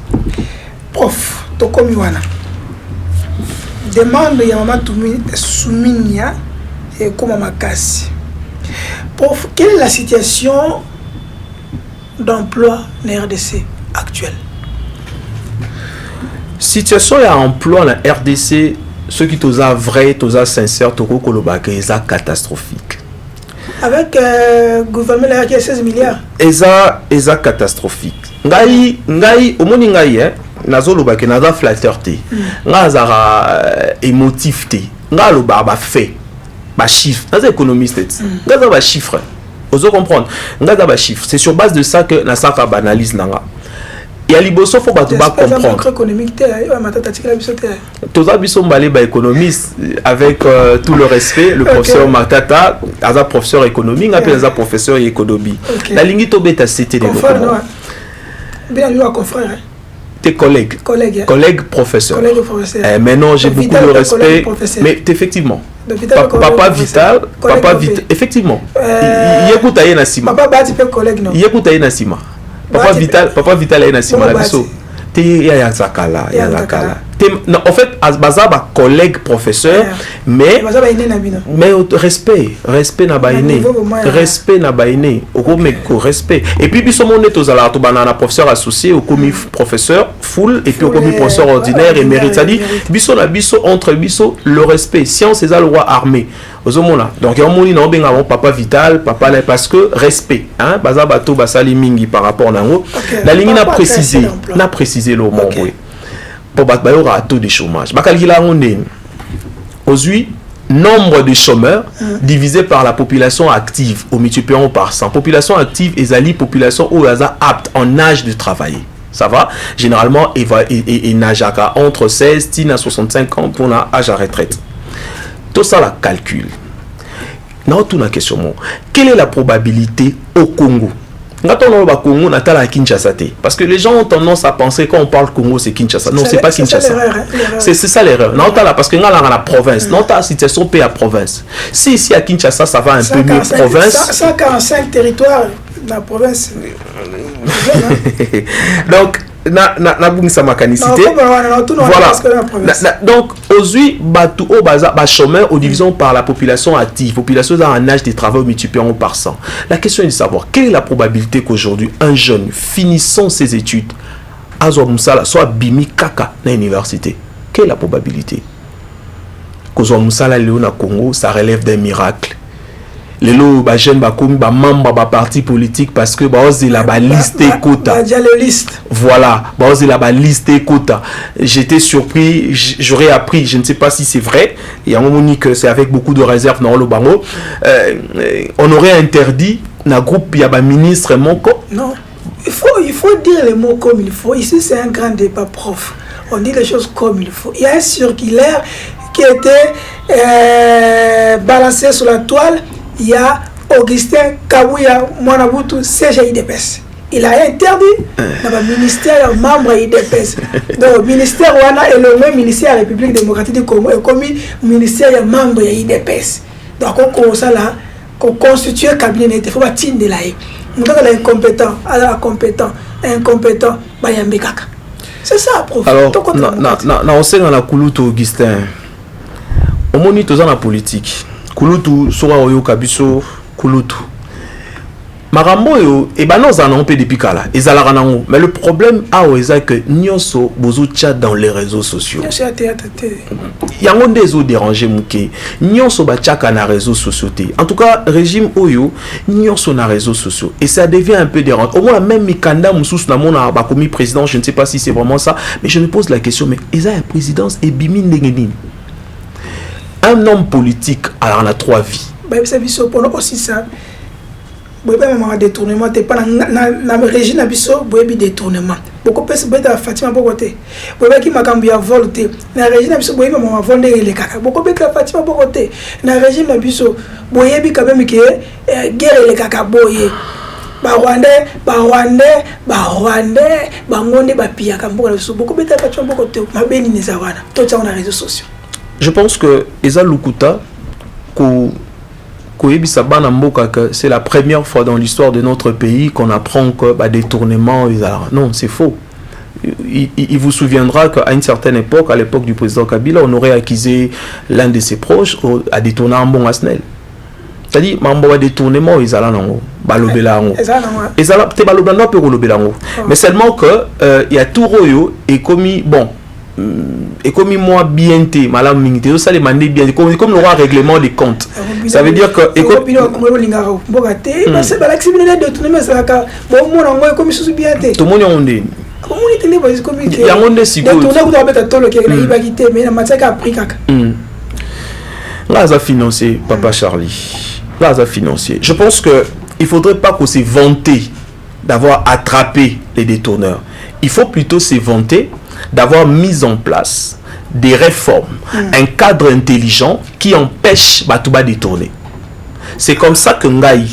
Prof, Tokomi wana. Demande ya maman Souminia. Et comme Makasi. Prof, quelle est la situation d'emploi en RDC actuelle? Situation d'emploi en RDC, ceux qui sont vrai, sont sincères, c'est catastrophique. Avec le gouvernement qui a 16 milliards. C'est catastrophique. Ngai, au monde ngai, nazoloba ke naza flatteur te. Nazara émotif te. Ngaloba ba fait. Ba chiffre, c'est économiste. Ngaza ba chiffre. Vous comprenez? Ngaza ba chiffre. C'est sur base de ça que na saka banalise nanga. Il y a liboso faut ba to ba comprendre. Économique te, ya matata tikela biso te. Toza biso mbale ba économiste avec tout le respect, le professeur Matata, aza professeur économique, appelle aza professeur économie. La ligne to beta cité des documents. Bien lui à confrère. Tes collègues professeurs. Maintenant, j'ai beaucoup de respect. Mais effectivement, Papa Vital, effectivement, il écoute à Yenasima. Papa Vital, collègue non. Il écoute à Yenasima. Papa Vital à Yenasima. En fait, Azbazaba collègue professeur, mais respect na baïné, respect. Et puis biso monde tous ala to banana professeur associé au commis professeur full et puis au commis professeur ordinaire et mérite, ça dit biso na biso entre biso le respect, science c'est le roi armé. Donc il y a un moment où Papa Vital, Papa là parce que respect, hein, bazaba to basali mingi par rapport à nango. La ligne n'a précisé le mot. Pour battre taux de chômage. Aujourd'hui, nombre de chômeurs divisé par la population active au multipliant par 100. Population active est la population où elle est apte en âge de travailler. Ça va? Généralement, il nage entre 16 et 65 ans pour l'âge à retraite. Tout ça, la calcul. Non, tout la question. Quelle est la probabilité au Congo? Parce que les gens ont tendance à penser quand on parle Congo c'est Kinshasa. Non, c'est pas Kinshasa. C'est ça l'erreur. Non, parce que dans la province, non, la situation paie à province. Si ici à Kinshasa ça va un peu mieux province. 145 territoires dans la province. Donc na makanicité. Voilà. Donc aujourd'hui batu au baza ba chômeur au division par la population active, population dans un âge de travail multiplié par 100. La question est de savoir quelle est la probabilité qu'aujourd'hui un jeune finissant ses études soit bimi kaka na université. Quelle est la probabilité? Qu'aujourd'hui musala léo na Congo ça relève d'un miracle. Les lots ba jeunes ba comme ba membre ba parti politique parce que ba osé la ba liste quota. Voilà, ba osé la ba liste quota. J'étais surpris, j'aurais appris, je ne sais pas si c'est vrai. Il y a un moment que c'est avec beaucoup de réserve dans le bango. On aurait interdit na groupe il y a ba ministre Moko. Non. Il faut dire les mots comme il faut. Ici c'est un grand débat prof. On dit les choses comme il faut. Il y a un circulaire qui était balancé sur la toile. Il y a Augustin Kabouya Mwanabutu, CGIDPS. Il a interdit le ministère membre IDPS. Donc, le ministère Wana est le même ministère de la République démocratique du Congo et comme ministère membre IDPS. Donc, on commence là, qu'on constitue un cabinet, il faut pas tirer de là. Nous sommes incompétents, compétents. incompétent bayambe kaka. C'est ça prof. Alors na osenga na Kulutu Augustin. Omoni toza na politique. Kulutu sora oyo kabiso Kulutu. Marambo yo e banoza na pe depuis kala. Ezalaka nango. Mais le problème c'est que nyonso bozo chat dans les réseaux sociaux. Yango ndezo déranger muke. Nyonso ba chaka na réseaux sociaux. En tout cas, régime oyo nyonso na réseaux sociaux et ça devient un peu dérangeant. Au moins même Mikanda Moussous na mona ba komi président, je ne sais pas si c'est vraiment ça, mais je me pose la question mais eza la présidence et bimi ndengeni. Un homme politique a la 3 vies. Bah c'est biso pour aussi ça. Boye maman détournement t'es pas na régime na biso boye bi détournement beaucoup pèse boye ta Fatima Bokoté boye ki makambu ya volté na régime na biso boye maman volde les kaka beaucoup be ka Fatima Bokoté na régime na biso boye bi quand même que guerre les kaka boye ba Rwandais bangonde ba pia kamboka biso beaucoup be ta Fatima Bokoté ma beni nezawana to tsa na réseaux sociaux. Je pense que Eza Lukuta c'est la première fois dans l'histoire de notre pays qu'on apprend que détournement, non, c'est faux. Il vous souviendra qu'à une certaine époque, à l'époque du président Kabila, on aurait accusé l'un de ses proches à détourner un bon asnel. C'est-à-dire, détournement, mais seulement que il y a tout royo et commis bon. Et comme moi bien té malam mingité ça les mandé bien comme le roi règlement des comptes ça veut dire que et comme c'est pas l'accessibilité de tout le monde ça bon mon comme sous bien té tout le monde ondé il y a monde si tout le monde peut tout le qui il va quitter mais la matière a pris kaka là ça financier papa Charlie là ça financier je pense que il faudrait pas qu'on se vanter d'avoir attrapé les détourneurs il faut plutôt se vanter d'avoir mis en place des réformes, un cadre intelligent qui empêche Batouba de détourner. C'est comme ça que Ngaï,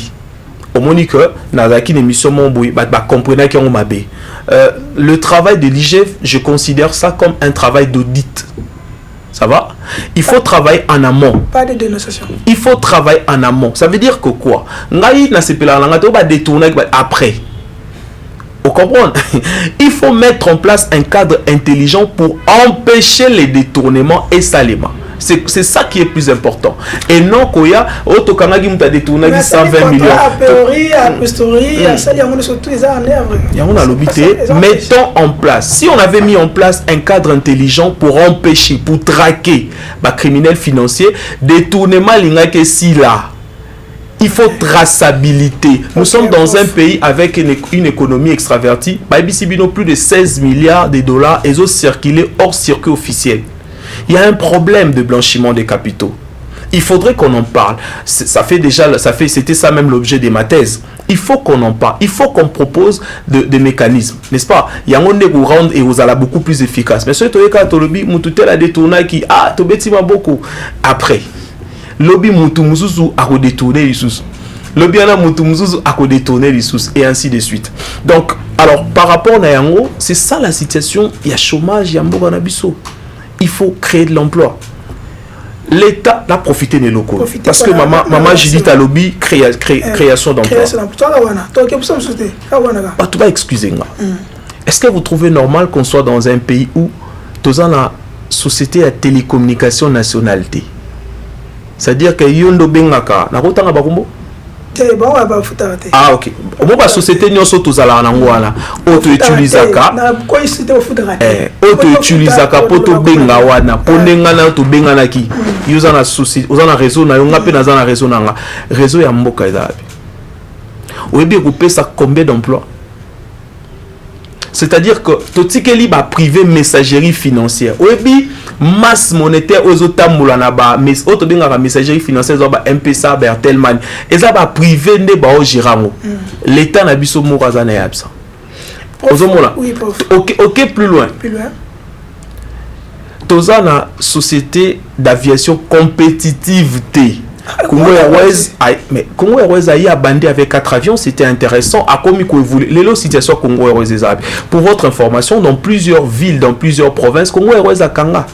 au Monique, Nazaki l'émission Momboui, comprenait qu'il y a le travail de l'IGF, je considère ça comme un travail d'audit. Ça va? Il faut travailler en amont. Pas de dénonciation. Il faut travailler en amont. Ça veut dire que quoi? Ngaï n'a pas détourner après. Vous comprenez? Il faut mettre en place un cadre intelligent pour empêcher les détournements et salement. C'est ça qui est plus important. Et non, Koya, Otokangagi m'a détourné 120 millions. A priori, a posteriori, mettons en place. Si on avait mis en place un cadre intelligent pour empêcher, pour traquer les criminels financiers, détournement l'ingake si là. Il faut traçabilité. Nous sommes dans un pays avec une économie extravertie. Plus de 16 milliards de dollars et ont circulé hors circuit officiel. Il y a un problème de blanchiment des capitaux. Il faudrait qu'on en parle. C'était ça même l'objet de ma thèse. Il faut qu'on en parle. Il faut qu'on propose des mécanismes. N'est-ce pas? Il y a un monde où rendre et vous allez beaucoup plus efficace. Mais ce que tu as détourné qui beaucoup. Après. Lobby Moutumuzuzu a redétourné les sous. Lobby Ana Moutumuzuzu a redétourné les sous. Et ainsi de suite. Donc, alors, par rapport à Yango, c'est ça la situation. Il y a chômage, il y a Mboganabiso. Il faut créer de l'emploi. L'État a profité des locaux. Parce que maman Judith a lobby création d'emploi. Tu vas excuser. Est-ce que vous trouvez normal qu'on soit dans un pays où tous en la société à télécommunication nationalité? C'est-à-dire que yondo bengaka na kotanga bakumbo ah ok bon ba société nyoso tozala na ngwana auto utilisaka auto utilisaka poto benga wana ponenga na to benga na ki yuza na souci oza na réseau na yonga pe na za na réseau nanga réseau ya mboka ezabi oyebi kopesa combien d'emplois? C'est-à-dire que totikeli ba privé messagerie financière oyebi masse monétaire aux autres moulanaba mais autre benga messagerie financière ba MPSA Bertelman et ça ba privé ne ba o girango l'état na biso morazana ya absent ozomola OK plus loin tozana société d'aviation compétitive T Congo Airways a bandé avec 4 avions, c'était intéressant. A commis que vous les situation Congo Airways des Arabes. Pour votre information, dans plusieurs villes, dans plusieurs provinces, Congo Airways a Kanga,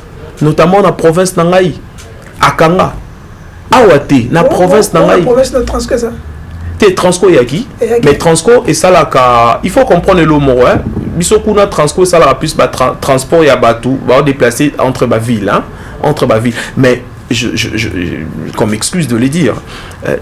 notamment dans la province Nangaï, à Kanga, Awate, dans la province Nangaï. Transco yaki, mais Transco et ça là il faut comprendre le mot hein. Bisokuna Transco ça là plus transport ya batou va déplacer entre ma ville hein, entre ma ville. Mais comme excuse de le dire,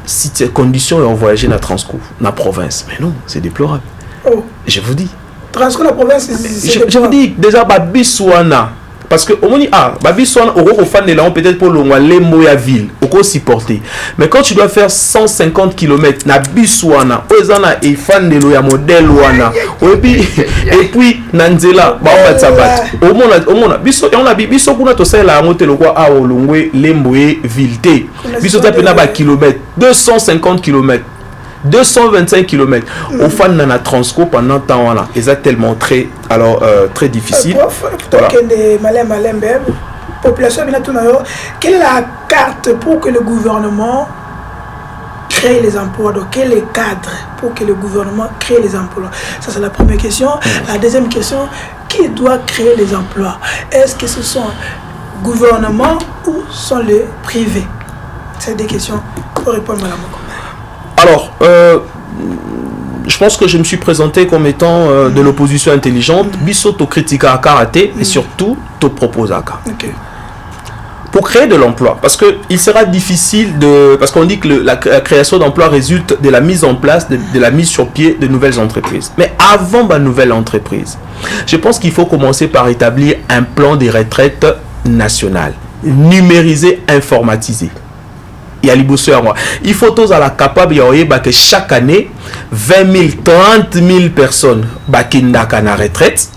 si tes conditions ont voyagé dans Transco, dans la province, mais non, c'est déplorable. Oh. Je vous dis. Transco la province, je vous dis déjà Babisouana. Parce que au moins Babisouana au fan de là peut-être pour le Lembo ya ville, au supporter. Mais quand tu dois faire 150 km na Bisouana, ozana et fan de lo ya modèle wana. Et puis Nanzela ba on va sabat. Au moins biso on a biso kuna to ça la montée le quoi a olongwe Lembo ville té. Biso ta pena ba kilomètre 250 km. 225 km au fan nana Transco pendant temps là et ça tellement très très difficile. Voilà. Population quelle est la carte pour que le gouvernement crée les emplois, donc quel est le cadre pour que le gouvernement crée les emplois? Ça c'est la première question. La deuxième question, qui doit créer les emplois? Est-ce que ce sont le gouvernement ou sont les privés? C'est des questions pour répondre à la Moko. Alors, je pense que je me suis présenté comme étant de l'opposition intelligente. Biso to critique à karaté et surtout to propose à okay. Pour créer de l'emploi, parce que il sera difficile parce qu'on dit que la création d'emplois résulte de la mise en place, de la mise sur pied de nouvelles entreprises. Mais avant ma nouvelle entreprise, je pense qu'il faut commencer par établir un plan de retraite national, numérisé, informatisé. Il faut tous à la capable que chaque année 20 000, 30 000 personnes bakindaka na retraite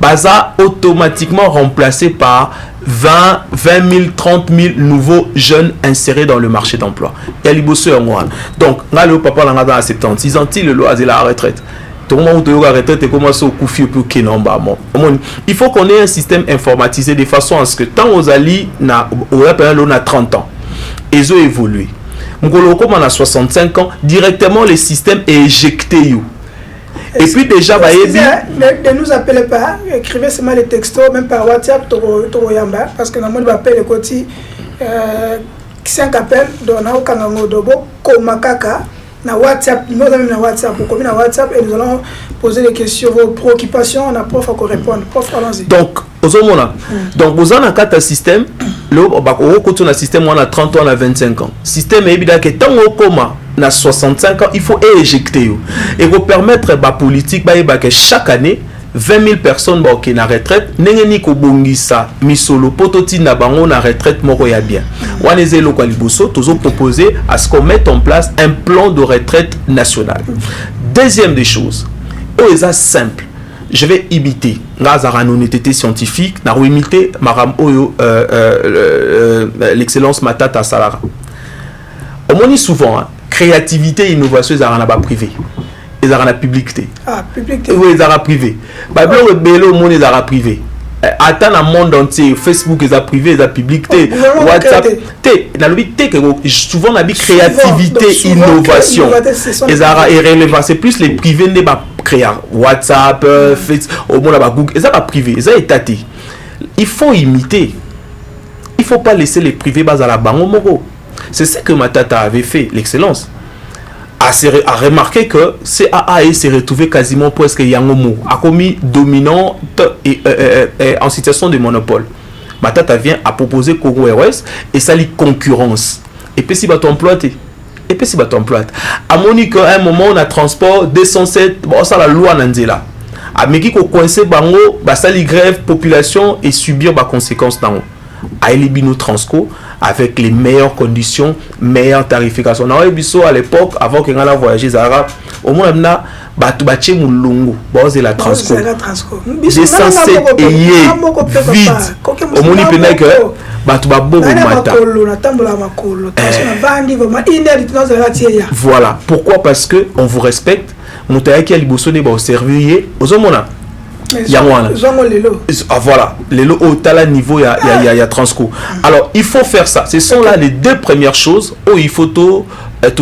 baza automatiquement remplacé par 20 000, 30 000 nouveaux jeunes insérés dans le marché d'emploi. Donc, le papa dans à 76 ans, il est à la retraite. Il faut qu'on ait un système informatisé de façon à ce que tant aux alliés on a 30 ans. Ils ont évolué. Mugolo comme on a 65 ans, directement le système est éjecté. Et puis déjà, ne nous appelez pas, écrivez seulement les textos, même par WhatsApp, parce que dans le monde appelle le côté 5 appels, donc na okangango dobo komakaka na WhatsApp, nous avons na WhatsApp, vous communez na WhatsApp et nous allons poser des questions, vos préoccupations, on a prof à répondre. Prof, allons-y. Donc, vous avez un système, le système on a 30 ans, on a 25 ans. Système est évident que tant on a 65 ans, il faut éjecter. Et vous permettre la politique que chaque année, 20 000 personnes qui sont en retraite, n'engeni ko bongisa misolo pototi na bango na retraite moko ya bien. Waneze loko liboso tozo proposer à ce qu'on mette en place un plan de retraite national. Deuxième des choses, c'est simple. Je vais imiter ngazara honnêteté scientifique, na imiter maram oyo l'excellence Matata Salara. On dit souvent créativité et innovation ils arana ba privé. Ils ont la publicité. Ah, publicité. Oui, ils ont la privé. Bah, le bélo, monde, ils ont la privé. Attends, dans le monde entier, Facebook, ils ont privé, ils ont publicité. WhatsApp, souvent, on a dit créativité, innovation. Ils ont irrélevant. C'est plus les privés ne pas créer. WhatsApp, Facebook, au monde, Google, ils ont pas privé, ils ont étaté. Il faut imiter. Il ne faut pas laisser les privés bas à la banque. C'est ce que Matata avait fait, l'excellence. A remarqué que CAA s'est retrouvé quasiment presque Yangomo, a commis dominante et en situation de monopole. Matata vient à proposer Congo Airways et ça lui concurrence. Et puis si va t'employer. Et puis si va t'employer. À Monique, à un moment, on a transport 207, bon, ça la loi Nanzela. À Meki ko coincé bango, bah ça lui grève population et subir bah conséquences dans à Elibino Transco avec les meilleures conditions, meilleures tarifications. On a eu à l'époque, avant qu'on a voyagé Zara, au moins on a battu Moulungu, c'est la Transco. J'ai censé ayer vide. Au moins il peut que voilà. Pourquoi? Parce que on vous respecte. Mon taille qui a libossoné au servir aux hommes. Voilà, les lots au tala niveau il y a Transco. Alors il faut faire ça. Ce sont là les deux premières choses où il faut tout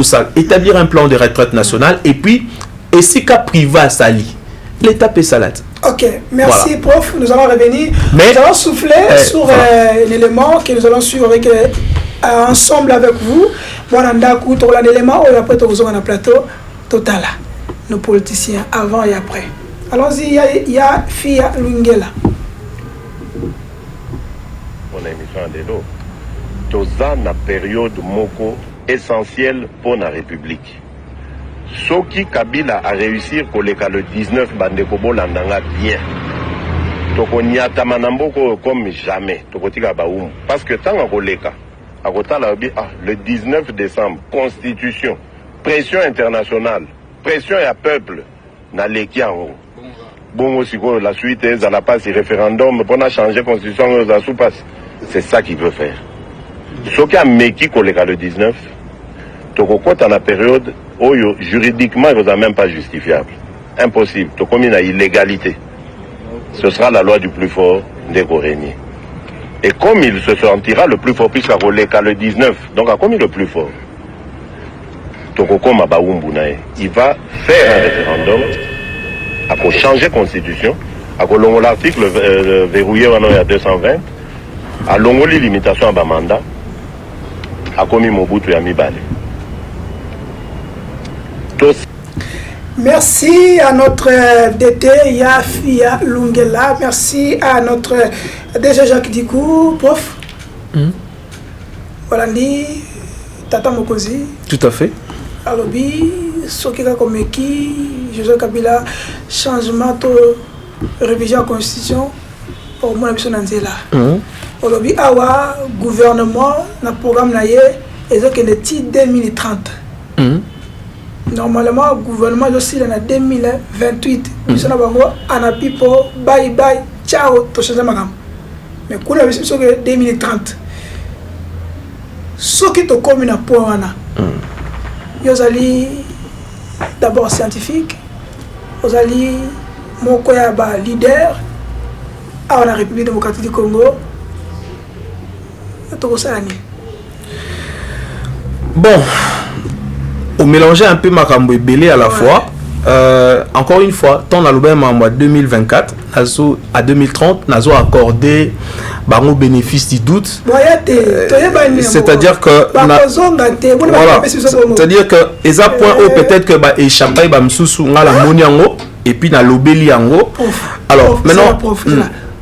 ça, établir un plan de retraite nationale et puis et si cas privé sali, l'État paie salade. Ok, merci voilà. Prof. Nous allons revenir. Nous allons souffler sur l'élément que nous allons suivre avec ensemble avec vous. Bon, on a un élément, et après, on a un plateau total. Nos politiciens, avant et après. Allons-y, il y a Fia Lungela. Mon émission de l'eau. Toza na période moko essentielle pour la République. Soki Kabila a réussi koleka le 19 Bandekobo landanga bien. Toko nyata manamboko comme jamais. Toko tika baum. Parce que tant koleka, akotala bi le 19 décembre, constitution, pression internationale, pression à peuple na leki ango. Bon aussi la suite est à la passe référendum pour changer constitution aux soupas. C'est ça qu'il veut faire. Ce qui a meki koleka le 19, toko kota na période où juridiquement il n'est même pas justifiable. Impossible. Toko comme une illégalité. Ce sera la loi du plus fort des Goréniers. Et comme il se sentira le plus fort puisqu'à koleka le 19, donc à comme il est le plus fort, toko koma baumbu nae, il va faire un référendum, à changer la constitution, à l'article verrouillé à 220, à l'ongoli limitation à mandat, à commis Mobutu ya mibale. Merci à notre DT Yafia Lungela. Merci à notre DG Jacques Dikou, prof. Voilà, Tata Mokozi. Tout à fait. Alobi, Sokika Komeki, Joseph Kabila, changement de révision de la Constitution pour moi, la Nanzela. Alobi, Awa, gouvernement, le programme naye, et donc il est 2030. Normalement, le gouvernement est aussi en 2028. Nous sommes en Apipo, bye bye, ciao, tout ça. Mais quand on a 2030, ce qui est commun à point, vous allez d'abord scientifique, vous allez mon leader à la République démocratique du Congo. Bon, on mélangeait un peu Makambo et Belé à la fois. Encore une fois, tant dans le en 2024, à 2030, nous avons accordé au bénéfice du doute. C'est-à-dire que voilà, c'est-à-dire que les points où peut-être que échappé la moniango et puis dans l'obéli ango. Alors maintenant,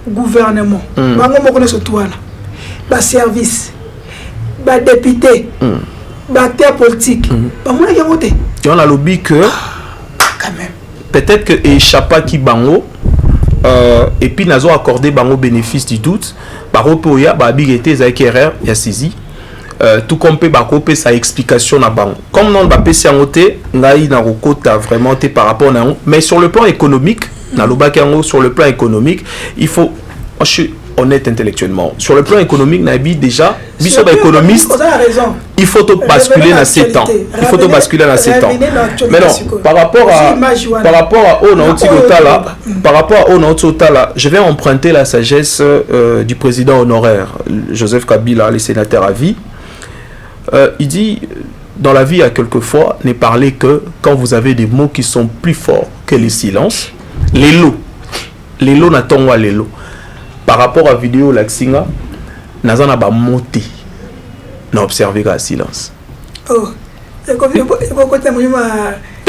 gouvernement, service, député, acteur politique, on a lobby que peut-être que échappa qui bango et puis nous avons accordé bango bénéfice du doute baro poya ba bigete za erreur ya saisi tout comme peut bakope sa explication na bango comme non ba pesi angote ngai na rokota vraiment té par rapport na mais sur le plan économique na lobaki ango sur le plan économique il faut je suis honnête intellectuellement sur le plan économique nabi déjà biso ba économiste il faut basculer dans 7 ans il faut basculer dans 7 ans mais non par rapport à Onotala je vais emprunter la sagesse du président honoraire Joseph Kabila le sénateur à vie il dit dans la vie à quelquefois ne parlez que quand vous avez des mots qui sont plus forts que les silences les lots n'attendent pas les lots. Par rapport à la vidéo Laxinga, nous avons monté, nous avons observé le silence. Oh,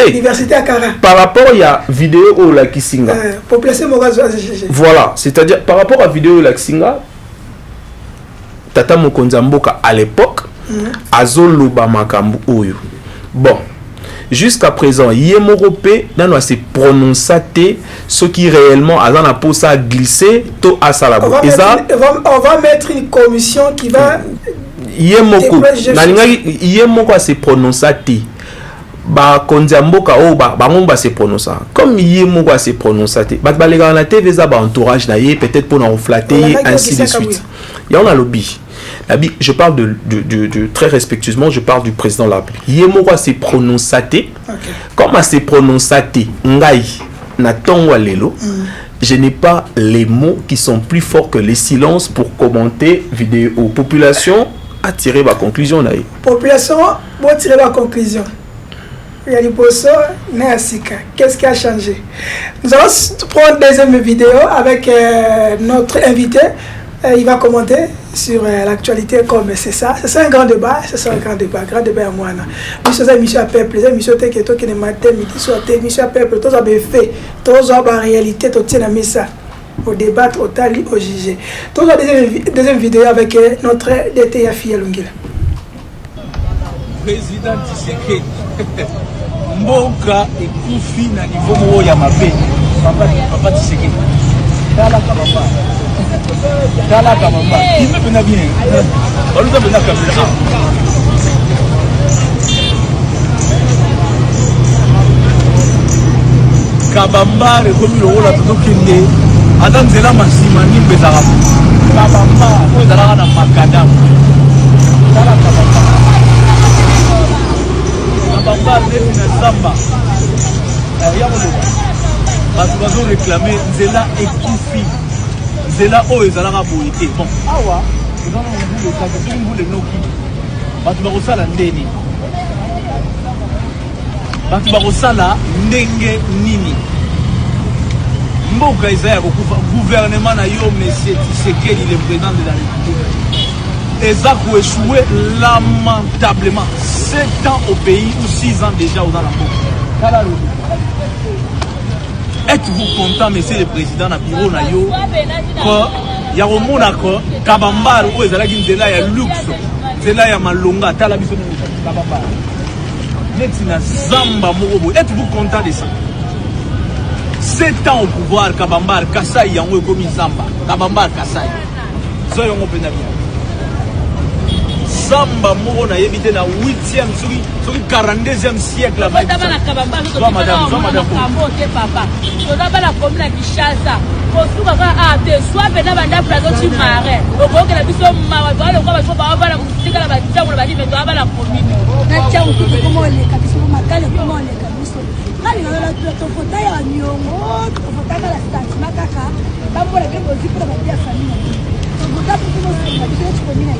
l'université à Kara. Par rapport à la vidéo Laxinga, pour placer mon gaz, voilà, c'est-à-dire par rapport à la vidéo Laxinga, Tata Mokonzamboka à l'époque, Azolo Bamakambu Oyo. Bon. Jusqu'à présent, Yemorope n'a s'est prononcé ce qui réellement a ça glissé to à Salabo. On va mettre une commission qui va Yemoko s'est prononcé ba konzamboka o ba ngomba s'est prononcé comme Yemoko s'est prononcé ba les gars na TV za ba entourage na peut-être pour en flatter ainsi de suite. Il y a un lobby. Je parle de très respectueusement, je parle du président de la République. Yemoko s'est prononcé. Comme s'est prononcé, ngai na tongwa lelo. Je n'ai pas les mots qui sont plus forts que les silences pour commenter vidéo. Population a tiré ma conclusion là. Population a tiré ma conclusion. Il y a qu'est-ce qui a changé? Nous allons prendre une deuxième vidéo avec notre invité. Il va commenter sur l'actualité comme c'est ça. C'est un grand débat, c'est un grand débat à moi. Nous sommes émission à peuple, les émissions qui ne matin, midi soir, émission à peuple, tous ont fait, tous ont la réalité, tous ont mis ça au débat, au tali, au jugé. Tous ont deuxième vidéo avec notre DT Yafi Lungila. Président Tshisekedi, Mboka et Koufi na niveau ya mabe. Papa Tshisekedi. Dala Kabamba, il me connaît bien. On nous a donné la caméra. Kabamba, le commis le rôle à tout kinde. Adam Zela Massima, ni Bezara. Kabamba, on est dans la Macadam. Dala Kabamba. Kabamba, c'est une samba. Parce qu'ils ont réclamé Zela et Koufi. C'est là où ils allaient aboyer. Bon, awa, ils ont un bout de cas, c'est un bout de noki. Batubakosala ndeni. Batubakosala ndenge nini. Mboka Isaiah kokufa gouvernement na yo monsieur Tshisekedi le président de la République. Eza ko échoué lamentablement. 7 ans au pays ou 6 ans déjà aux alentours. Êtes-vous content, monsieur le président, na bureau na yo, que ya romona ko Kabamba ou ezalaki nzela ya luxe, nzela ya malonga tala biso Kabamba. Neti na zamba moko. Êtes-vous content de ça? 7 ans au pouvoir Kabamba Kasai yango ekomi zamba. Kabamba Kasai. So yango pena bien. Zamba moko na yebite na 8e soki 42e siècle la madame papa toza la commune ya Kinshasa kosuka ka ate soit pena banda plateau ci marais okoke na biso mawa bale kwa baso ba bala musika la batango la badi meto abala commune na tiango tuko mo le kabiso makale ko mo le kabiso ngali ngala to fota ya nyongo to fota la stati makaka bambo la kebo zipra ba dia famille to fota ko mo se na biso commune ya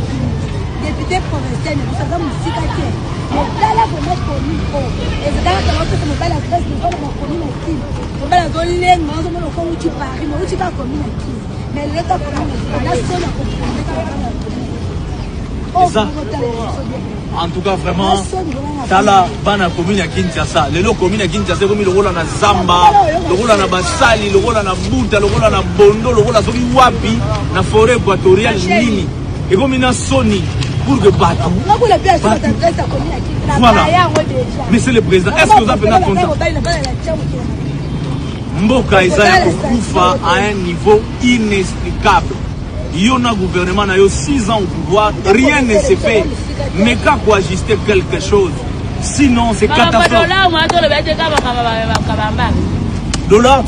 député provincial nous avons musique à qui mais là pour mettre commune et c'est dans la que me la presse de la commune qui on va la donner nous sommes au fond où tu Paris mais où tu vas commune qui mais l'état commune la seule en tout cas vraiment tala bana commune ya Kinshasa lelo commune ya Kinshasa comme le rôle na Zamba le rôle na Basali le rôle na Buta le rôle na Bondo le rôle na Soki Wapi na forêt équatoriale nini et comme une Sony pour que bateau. Voilà. Monsieur le président, est-ce que vous avez bien content? Mboka Isaiah Kokufa à un niveau inexplicable. Il y a un gouvernement qui a 6 ans au pouvoir, rien ne se fait. Mais quand on ajuster quelque chose, sinon c'est catastrophe. Dollar,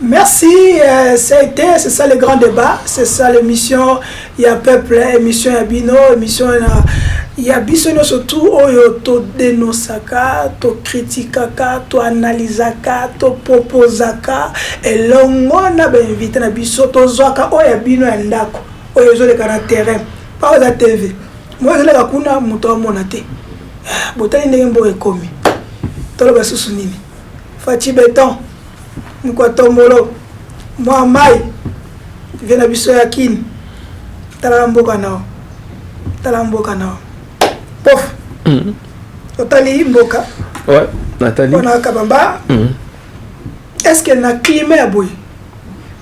merci, c'est ça le grand débat, c'est ça l'émission, il y a peuple, émission Yabino, émission il y a bisono surtout oyo to dénonçaka, to critiquaka, to analysaka, to proposaka, et l'ongona ben invité na biso to zwaka oyo Yabino ndako, oyo zo le kana terrain, pas la TV. Moi je le kakuna muto monate. Botani ndenge mbo ekomi. To lo basusu nini. Fati béton. Nkwa tombolo moi mai vena biso ya kin talamboka nao pof otali mboka ouais Nathalie on a Kabamba est-ce que na climat ya boy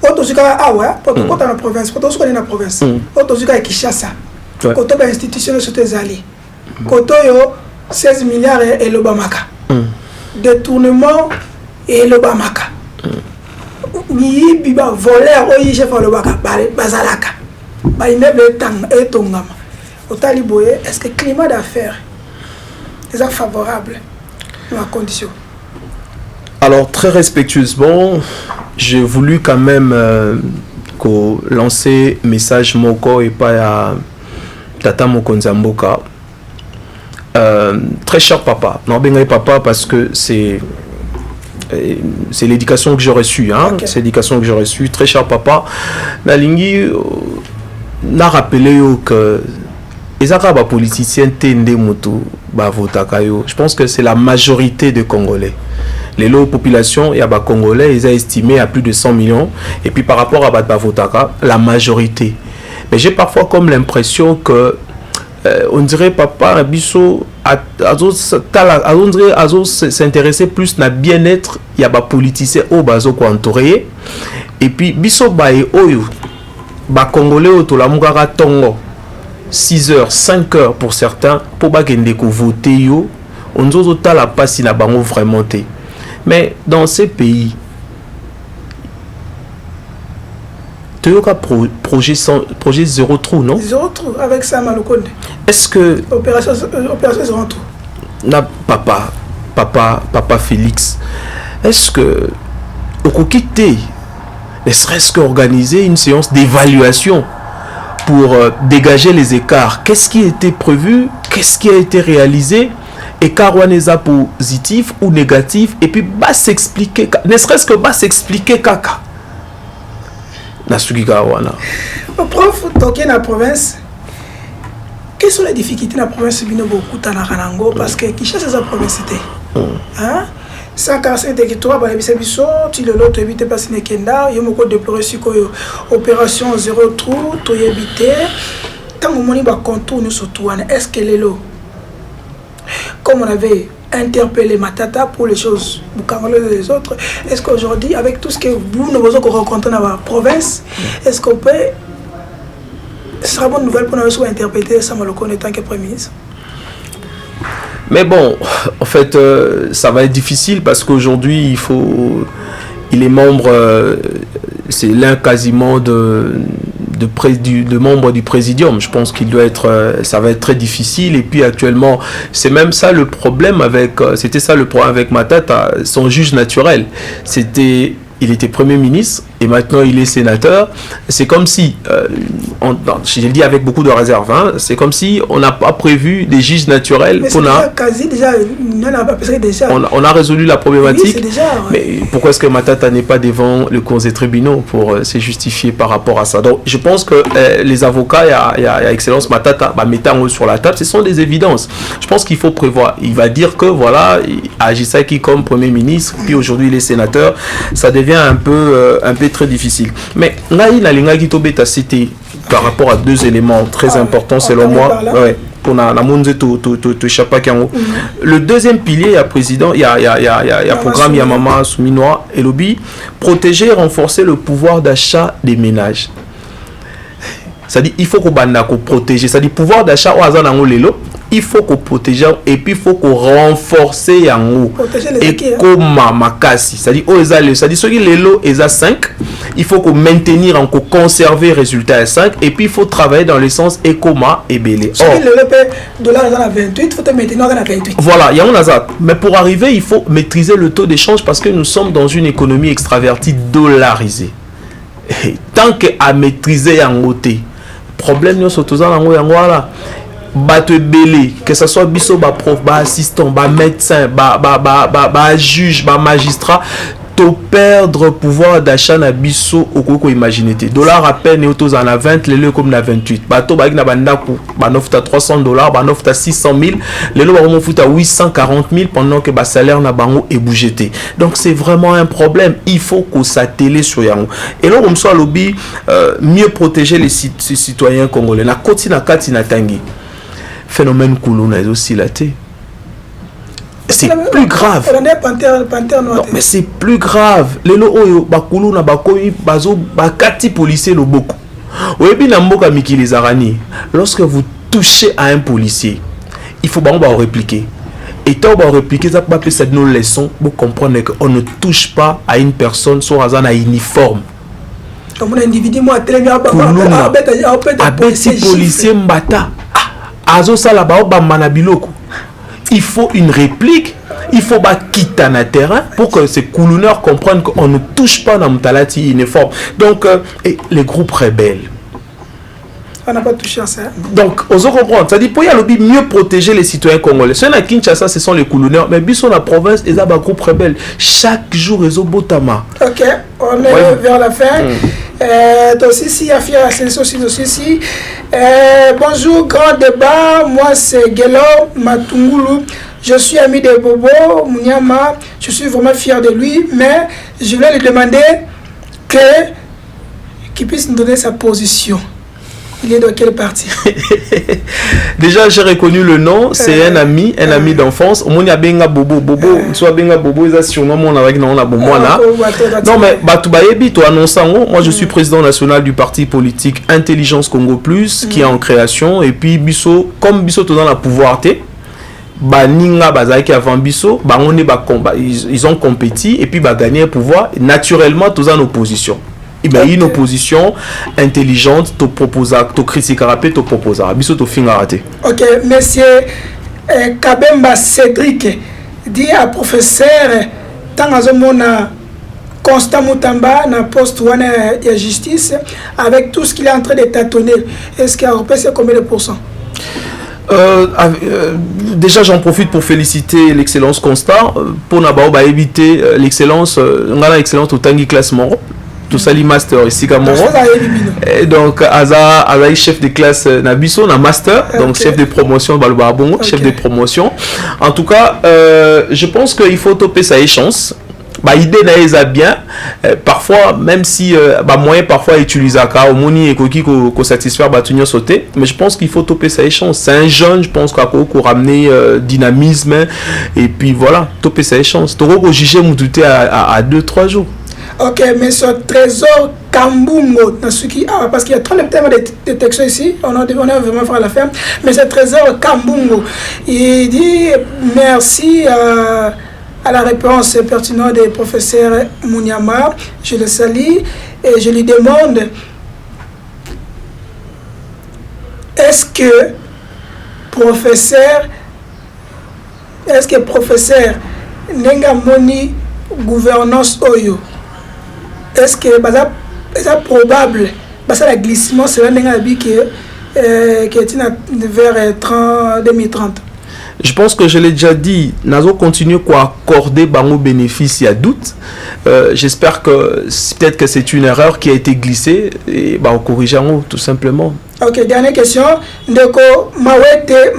otozika awa poto kota na province poto soko na province otozika ya Kinshasa koto ba institution sote zali koto yo 16 milliards et l'Obamaka détournement et l'Obamaka ni biba voleur oyi chef le baka bazalaka ba immeuble tang etongama otali boye est-ce que climat d'affaires est favorable dans la condition? Alors très respectueusement j'ai voulu quand même lancer message moko et pas à Tata Mokonza Mboka, très cher papa, non bengai papa parce que c'est l'éducation que j'ai reçue, hein? Okay. C'est l'éducation que j'ai reçue. Très cher papa, Nalingi n'a rappelé que les Arabes politiciens tendent moto bavotakayo. Je pense que c'est la majorité des Congolais. Les populations, il y a des Congolais, ils ont estimé à plus de 100 millions. Et puis par rapport à Bavotaka, la majorité. Mais j'ai parfois comme l'impression que on dirait papa Abisso s'intéresser plus à bien-être, il y a des politiciens au bazo entouré. Et puis Bisso Baye Oyo, ba Congolais autolamugara Tongo 6 heures, 5 heures pour certains, pour bagende ko voter yo, on nous a la passe na bango vraiment té. Mais dans ces pays, tu as projet zéro trou, non? Zéro trou avec ça Malokonde. Est-ce que opération zéro trou? Na papa Félix, est-ce que au quitter, ne serait-ce qu'organiser une séance d'évaluation pour dégager les écarts? Qu'est-ce qui a été prévu? Qu'est-ce qui a été réalisé? Écart positif ou négatif? Et puis bah s'expliquer, ne serait-ce que bah s'expliquer kaka. Prof, toqué dans la province, quelles sont les difficultés dans la province de beaucoup de parce que qui cherche sa province hein? 145 territoires, tu le lot, tu évites pas si Kenda, il y a beaucoup de déplorer sur opération zéro trou, tu évites. Tant que mon contour nous surtout, est-ce que les lots, comme on avait interpellé Matata pour les choses, les autres, est-ce qu'aujourd'hui, avec tout ce que vous nous rencontrez dans la province, est-ce qu'on peut, ce sera une bonne nouvelle pour nous interpréter ça en tant que Premier ministre? Mais bon, en fait, ça va être difficile parce qu'aujourd'hui, il est membre, c'est l'un quasiment de membres du présidium. Je pense qu'il doit être, ça va être très difficile. Et puis actuellement, c'est même ça le problème c'était ça le problème avec Matata, son juge naturel. Il était Premier ministre et maintenant il est sénateur. C'est comme si, je le dis avec beaucoup de réserve, hein, c'est comme si on n'a pas prévu des juges naturels. On a résolu la problématique. Oui, mais pourquoi est-ce que Matata n'est pas devant le conseil des tribunaux pour se justifier par rapport à ça? Donc je pense que les avocats, il y a Excellence Matata, mettant sur la table, ce sont des évidences. Je pense qu'il faut prévoir. Il va dire que voilà, Agisaki comme Premier ministre, puis aujourd'hui il est sénateur, ça devient un peu très difficile. Mais là, il a l'ingagitobeta cité par rapport à deux éléments très importants selon moi. Ouais. Pour la le deuxième pilier, il y a président, il y a programme, il y a maman Souminois et lobby, protéger et renforcer le pouvoir d'achat des ménages. C'est-à-dire il faut qu'on protéger, c'est-à-dire pouvoir d'achat au hasard dans l'élo. Il faut qu'on protège et puis il faut qu'on renforce en haut. Et comme makasi, c'est-à-dire ceux qui les lots ils 5, il faut qu'on maintenir encore conserver résultat à 5 et puis il faut travailler dans le sens écoma et belé. Dollar à 28, il faut te maintenir à 28. Voilà, il y a un hasard. Mais pour arriver, il faut maîtriser le taux d'échange parce que nous sommes dans une économie extravertie dollarisée. Et tant qu'à maîtriser en côté, problème nous surtout dans là. Bateau belé, que ce soit biso, prof, assistant, médecin, juge, magistrat, to perdre pouvoir d'achat na biso au koko imaginer dollar à peine autos en 20 les comme na 28 bateau ba na bandaku ba nofta $300 ba nofta 600,000 les lo ba futa 840,000 pendant que ba salaire na bango est bougété. Donc c'est vraiment un problème, il faut qu'on s'attelle sur yango et là comme ça lobby mieux protéger les citoyens congolais na koti na kati na tangi phénomène Koulouna est aussi laté. C'est plus grave. Non, mais c'est plus grave. Les lois Bakulu na bakoyi bazo bakati policier lo beaucoup. Oyebi na mboka mikili zarani. Lorsque vous touchez à un policier, il faut ba répliquer. Et tant ba répliquer ça peut appeler ça nos leçons pour comprendre qu'on ne touche pas à une personne sur un uniforme. Comme un individu moi très bien policier mbata. Azo sala ba obamba biloko. Il faut une réplique, il faut quitter un terrain pour que ces coulonneurs comprennent qu'on ne touche pas dans Moutalati uniforme. Donc, et les groupes rebelles. On n'a pas touché à ça. Donc, on se comprend. C'est-à-dire, pour y aller mieux protéger les citoyens congolais. Ceux à Kinshasa, ce sont les coulonneurs. Mais bis la province, ils ont un groupe rebelle. Chaque jour, ils ont Botama. Ok, on est vers la fin. Toi aussi, si, Afia, c'est aussi. Bonjour, grand débat. Moi, c'est Gelo Matungulu. je suis ami de Bobo Munyama, je suis vraiment fier de lui, mais je voulais lui demander qu'il puisse nous donner sa position. Il est de quel parti? Déjà, j'ai reconnu le nom. C'est un ami d'enfance. On a benga Bobo, soit benga Bobo, ils ont sûrement mon avec non la bombe là. Non mais Batoubayebi, toi annonçant, moi je suis président national du parti politique Intelligence Congo Plus, qui est en création. Et puis Bisso, comme Bisso tout dans la pouvoir Baninga Bazaki avant Bisso, ils ont compéti et puis gagné le pouvoir. Naturellement, tous en opposition. Il y a une opposition intelligente, tu proposes, tu critiques, tu proposes. Biso tu finis à rater. Ok, monsieur Kabemba Cédric dit à professeur Tangazomona Constant Moutamba na poste de justice avec tout ce qu'il est en train de tâtonner. Est-ce qu'il y a repéré combien de pourcents? Déjà j'en profite pour féliciter l'excellence Constant pour n'avoir éviter l'excellence on a l'excellence au Tanguy classement tout ça les master ici comme donc Aza chef de classe Nabiso na master donc chef de promotion Balbarbon chef de promotion en tout cas je pense qu'il faut topper sa chance. Idée n'a bien parfois même si moyen parfois utiliser au moni et qu'on satisfaire batunio sauter mais je pense qu'il faut topper sa chance. C'est un jeune, je pense qu'on ramener dynamisme et puis voilà topper sa chance. Toro juger mon douter à 2-3 jours. Ok, mais ce Trésor Kambungo, parce qu'il y a trop de thèmes de textes ici, on a vraiment fait la ferme, mais ce Trésor Kambungo, il dit merci à la réponse pertinente du professeur Munyama, je le salue et je lui demande est-ce que professeur Nenga Moni gouvernance Oyo est-ce que c'est probable parce que la glissement c'est là qui est vers 2030. Je pense que je l'ai déjà dit, Nazo continue à accorder bango bénéfice, il y a doute. J'espère que peut-être que c'est une erreur qui a été glissée et on corrige tout simplement. Ok, dernière question. Ndeko Mawete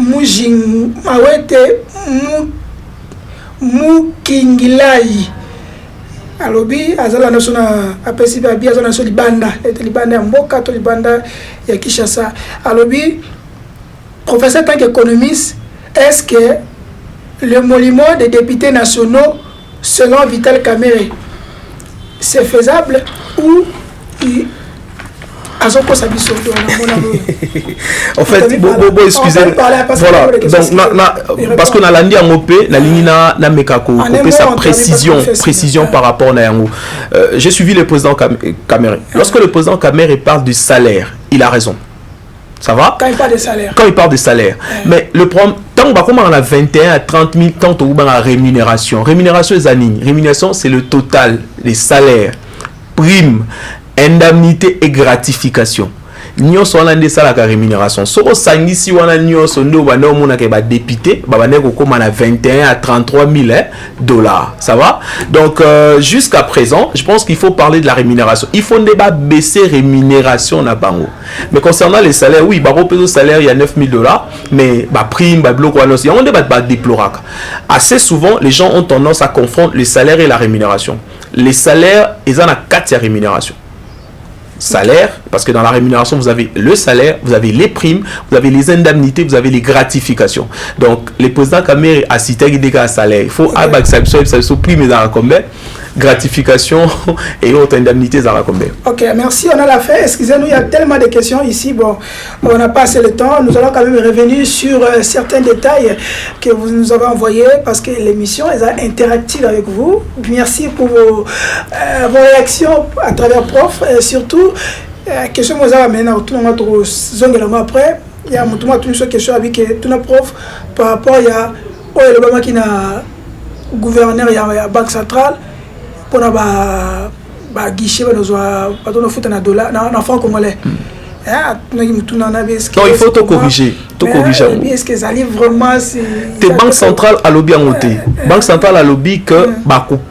Mukingilai. Alobi azala nasona apesi ba bia zona so libanda libanda mboka to libanda ya Kinshasa. Alobi professeur tant qu'économiste, est-ce que le monument des députés nationaux selon Vital Kamerhe c'est faisable ou en fait, excusez voilà donc parce qu'on a l'andi en OP la ligne na mekako sa précision par rapport à Yango. J'ai suivi le président Kamerhe. Lorsque le président Kamerhe parle du salaire, il a raison. Ça va? Quand il parle de salaire. Mais le problème, tant qu'on a 21 à 30 000, tant qu'on a rémunération. Rémunération, c'est le total des salaires, primes, indemnité et gratification. Nous sommes en train de rémunération. Si on si on a nous député, on a 21 à 33 000 dollars. Ça va? Donc, jusqu'à présent, je pense qu'il faut parler de la rémunération. Il faut pas baisser rémunération na bango. Mais concernant les salaires, oui, le salaire, il y a 9 000 dollars, mais prime, bloc, il y a un débat déploraque. Assez souvent, les gens ont tendance à confondre les salaires et la rémunération. Les salaires, ils en ont 4 rémunérations. Salaire, parce que dans la rémunération, vous avez le salaire, vous avez les primes, vous avez les indemnités, vous avez les gratifications. Donc, le président Kamerhe a cité des cas salaire. Il faut ça prime dans la combien, gratification et autres indemnités dans la combien. Ok, merci, on a la fin. Excusez-nous, il y a tellement de questions ici. Bon, on n'a pas assez de temps. Nous allons quand même revenir sur certains détails que vous nous avez envoyés parce que l'émission est interactive avec vous. Merci pour vos réactions à travers prof. Surtout, question que vous avez amené tout le monde après. Il y a une question avec tout le prof par rapport à l'Obama qui a gouverneur de la Banque centrale. Pour la guichet, on fout un dollar, un franc congolais. Non, il faut te corriger. Est-ce que ça arrive vraiment? Tes banques centrales à lobby en monté. Banque centrale à lobby que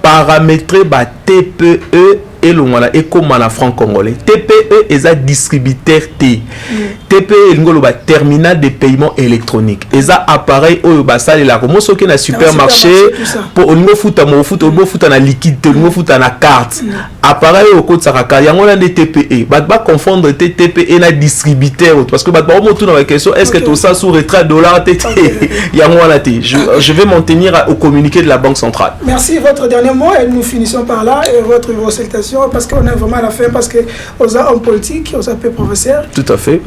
paramétrer TPE et le mwana et comme en franc congolais TPE est un distributeur T TPE ngolo ba terminal de paiement électronique eza appareil oyo ba sale la comme soki na supermarché pour olingo futa mo futa obo futa na liquide olingo futa na carte appareil au code saraka yango na TPE ba confondre TPE na distributeur parce que ba mo tout dans la question est-ce que tout ça sous retrait dollar TT yango na T je vais m'en tenir au communiqué de la Banque centrale. Merci. Votre dernier mot et nous finissons par là et votre salutation parce qu'on est vraiment à la fin parce que aux hommes politiques, aux AP professeurs. Tout à fait.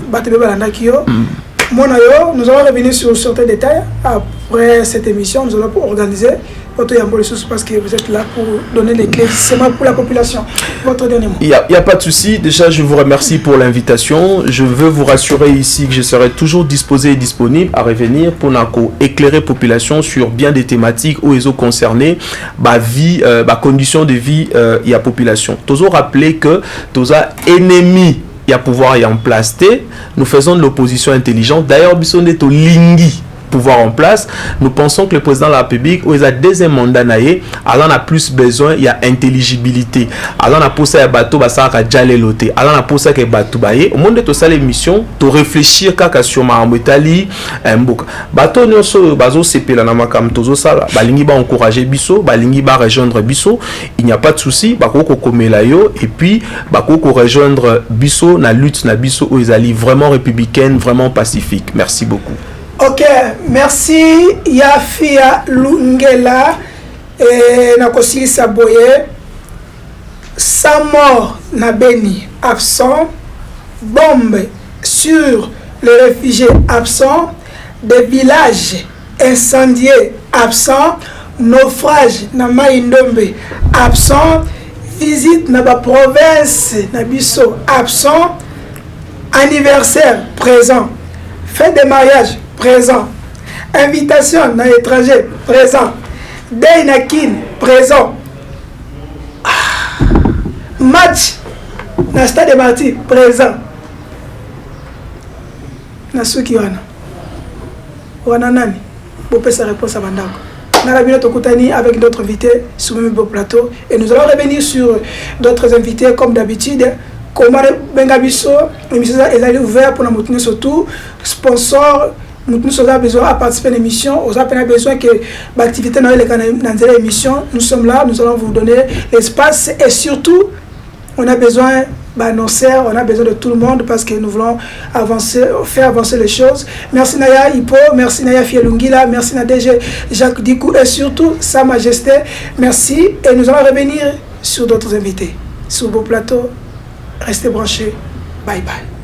Nous allons revenir sur certains détails après cette émission. Nous allons organiser votre Yambolissus parce que vous êtes là pour donner les clés seulement pour la population. Votre dernier mot. Il n'y a pas de souci. Déjà, je vous remercie pour l'invitation. Je veux vous rassurer ici que je serai toujours disposé et disponible à revenir pour éclairer la population sur bien des thématiques où ils ont concerné ma vie, ma condition de vie et la population. Toujours rappeler que tous ennemis il y a pouvoir y en place. Nous faisons de l'opposition intelligente. D'ailleurs, bisonne est au lingui pouvoir en place. Nous pensons que le président de la République, où il a deuxième mandat, alors on a plus besoin, il y a intelligibilité. Alors on a posé un bateau, ça a déjà loté. Alors on a posé un bateau, au monde de toute l'émission, de réfléchir kaka sur ma embouteille, un bouc. Bateau nous so bazo CP la namakam tozo sala. Balingi ba encourager biso, balingi ba rejoindre biso. Il n'y a pas de souci. Bakoko komela yo et puis bakoko rejoindre biso na lutte na biso où ils allaient vraiment républicaine, vraiment pacifique. Merci beaucoup. Ok, merci Yafia Lungela et Nakosili Saboye. Sa mort na Beni absent, bombe sur les réfugiés absents, des villages incendiés absents, naufrage na Maïndombe absent, visite na ba province na Bisso absent, anniversaire présent, fête de mariage présent, invitation na étranger présent, day na kin présent, match na stade de Marty présent, na suki wana nani bopé sa réponse à bandako na la bino tokutani avec d'autres invités sur le même plateau et nous allons revenir sur d'autres invités comme d'habitude. Comment Bengabiso l'émission est ouverte pour nous surtout sponsor. Nous avons besoin de participer à l'émission. Nous avons besoin que l'activité dans l'émission. Nous sommes là, nous allons vous donner l'espace et surtout, on a besoin d'annonceurs, on a besoin de tout le monde parce que nous voulons avancer, faire avancer les choses. Merci Naya Hippo, merci Naya Fielungila, merci Nadege Jacques Dikou et surtout Sa Majesté. Merci et nous allons revenir sur d'autres invités. Sur vos plateaux, restez branchés. Bye bye.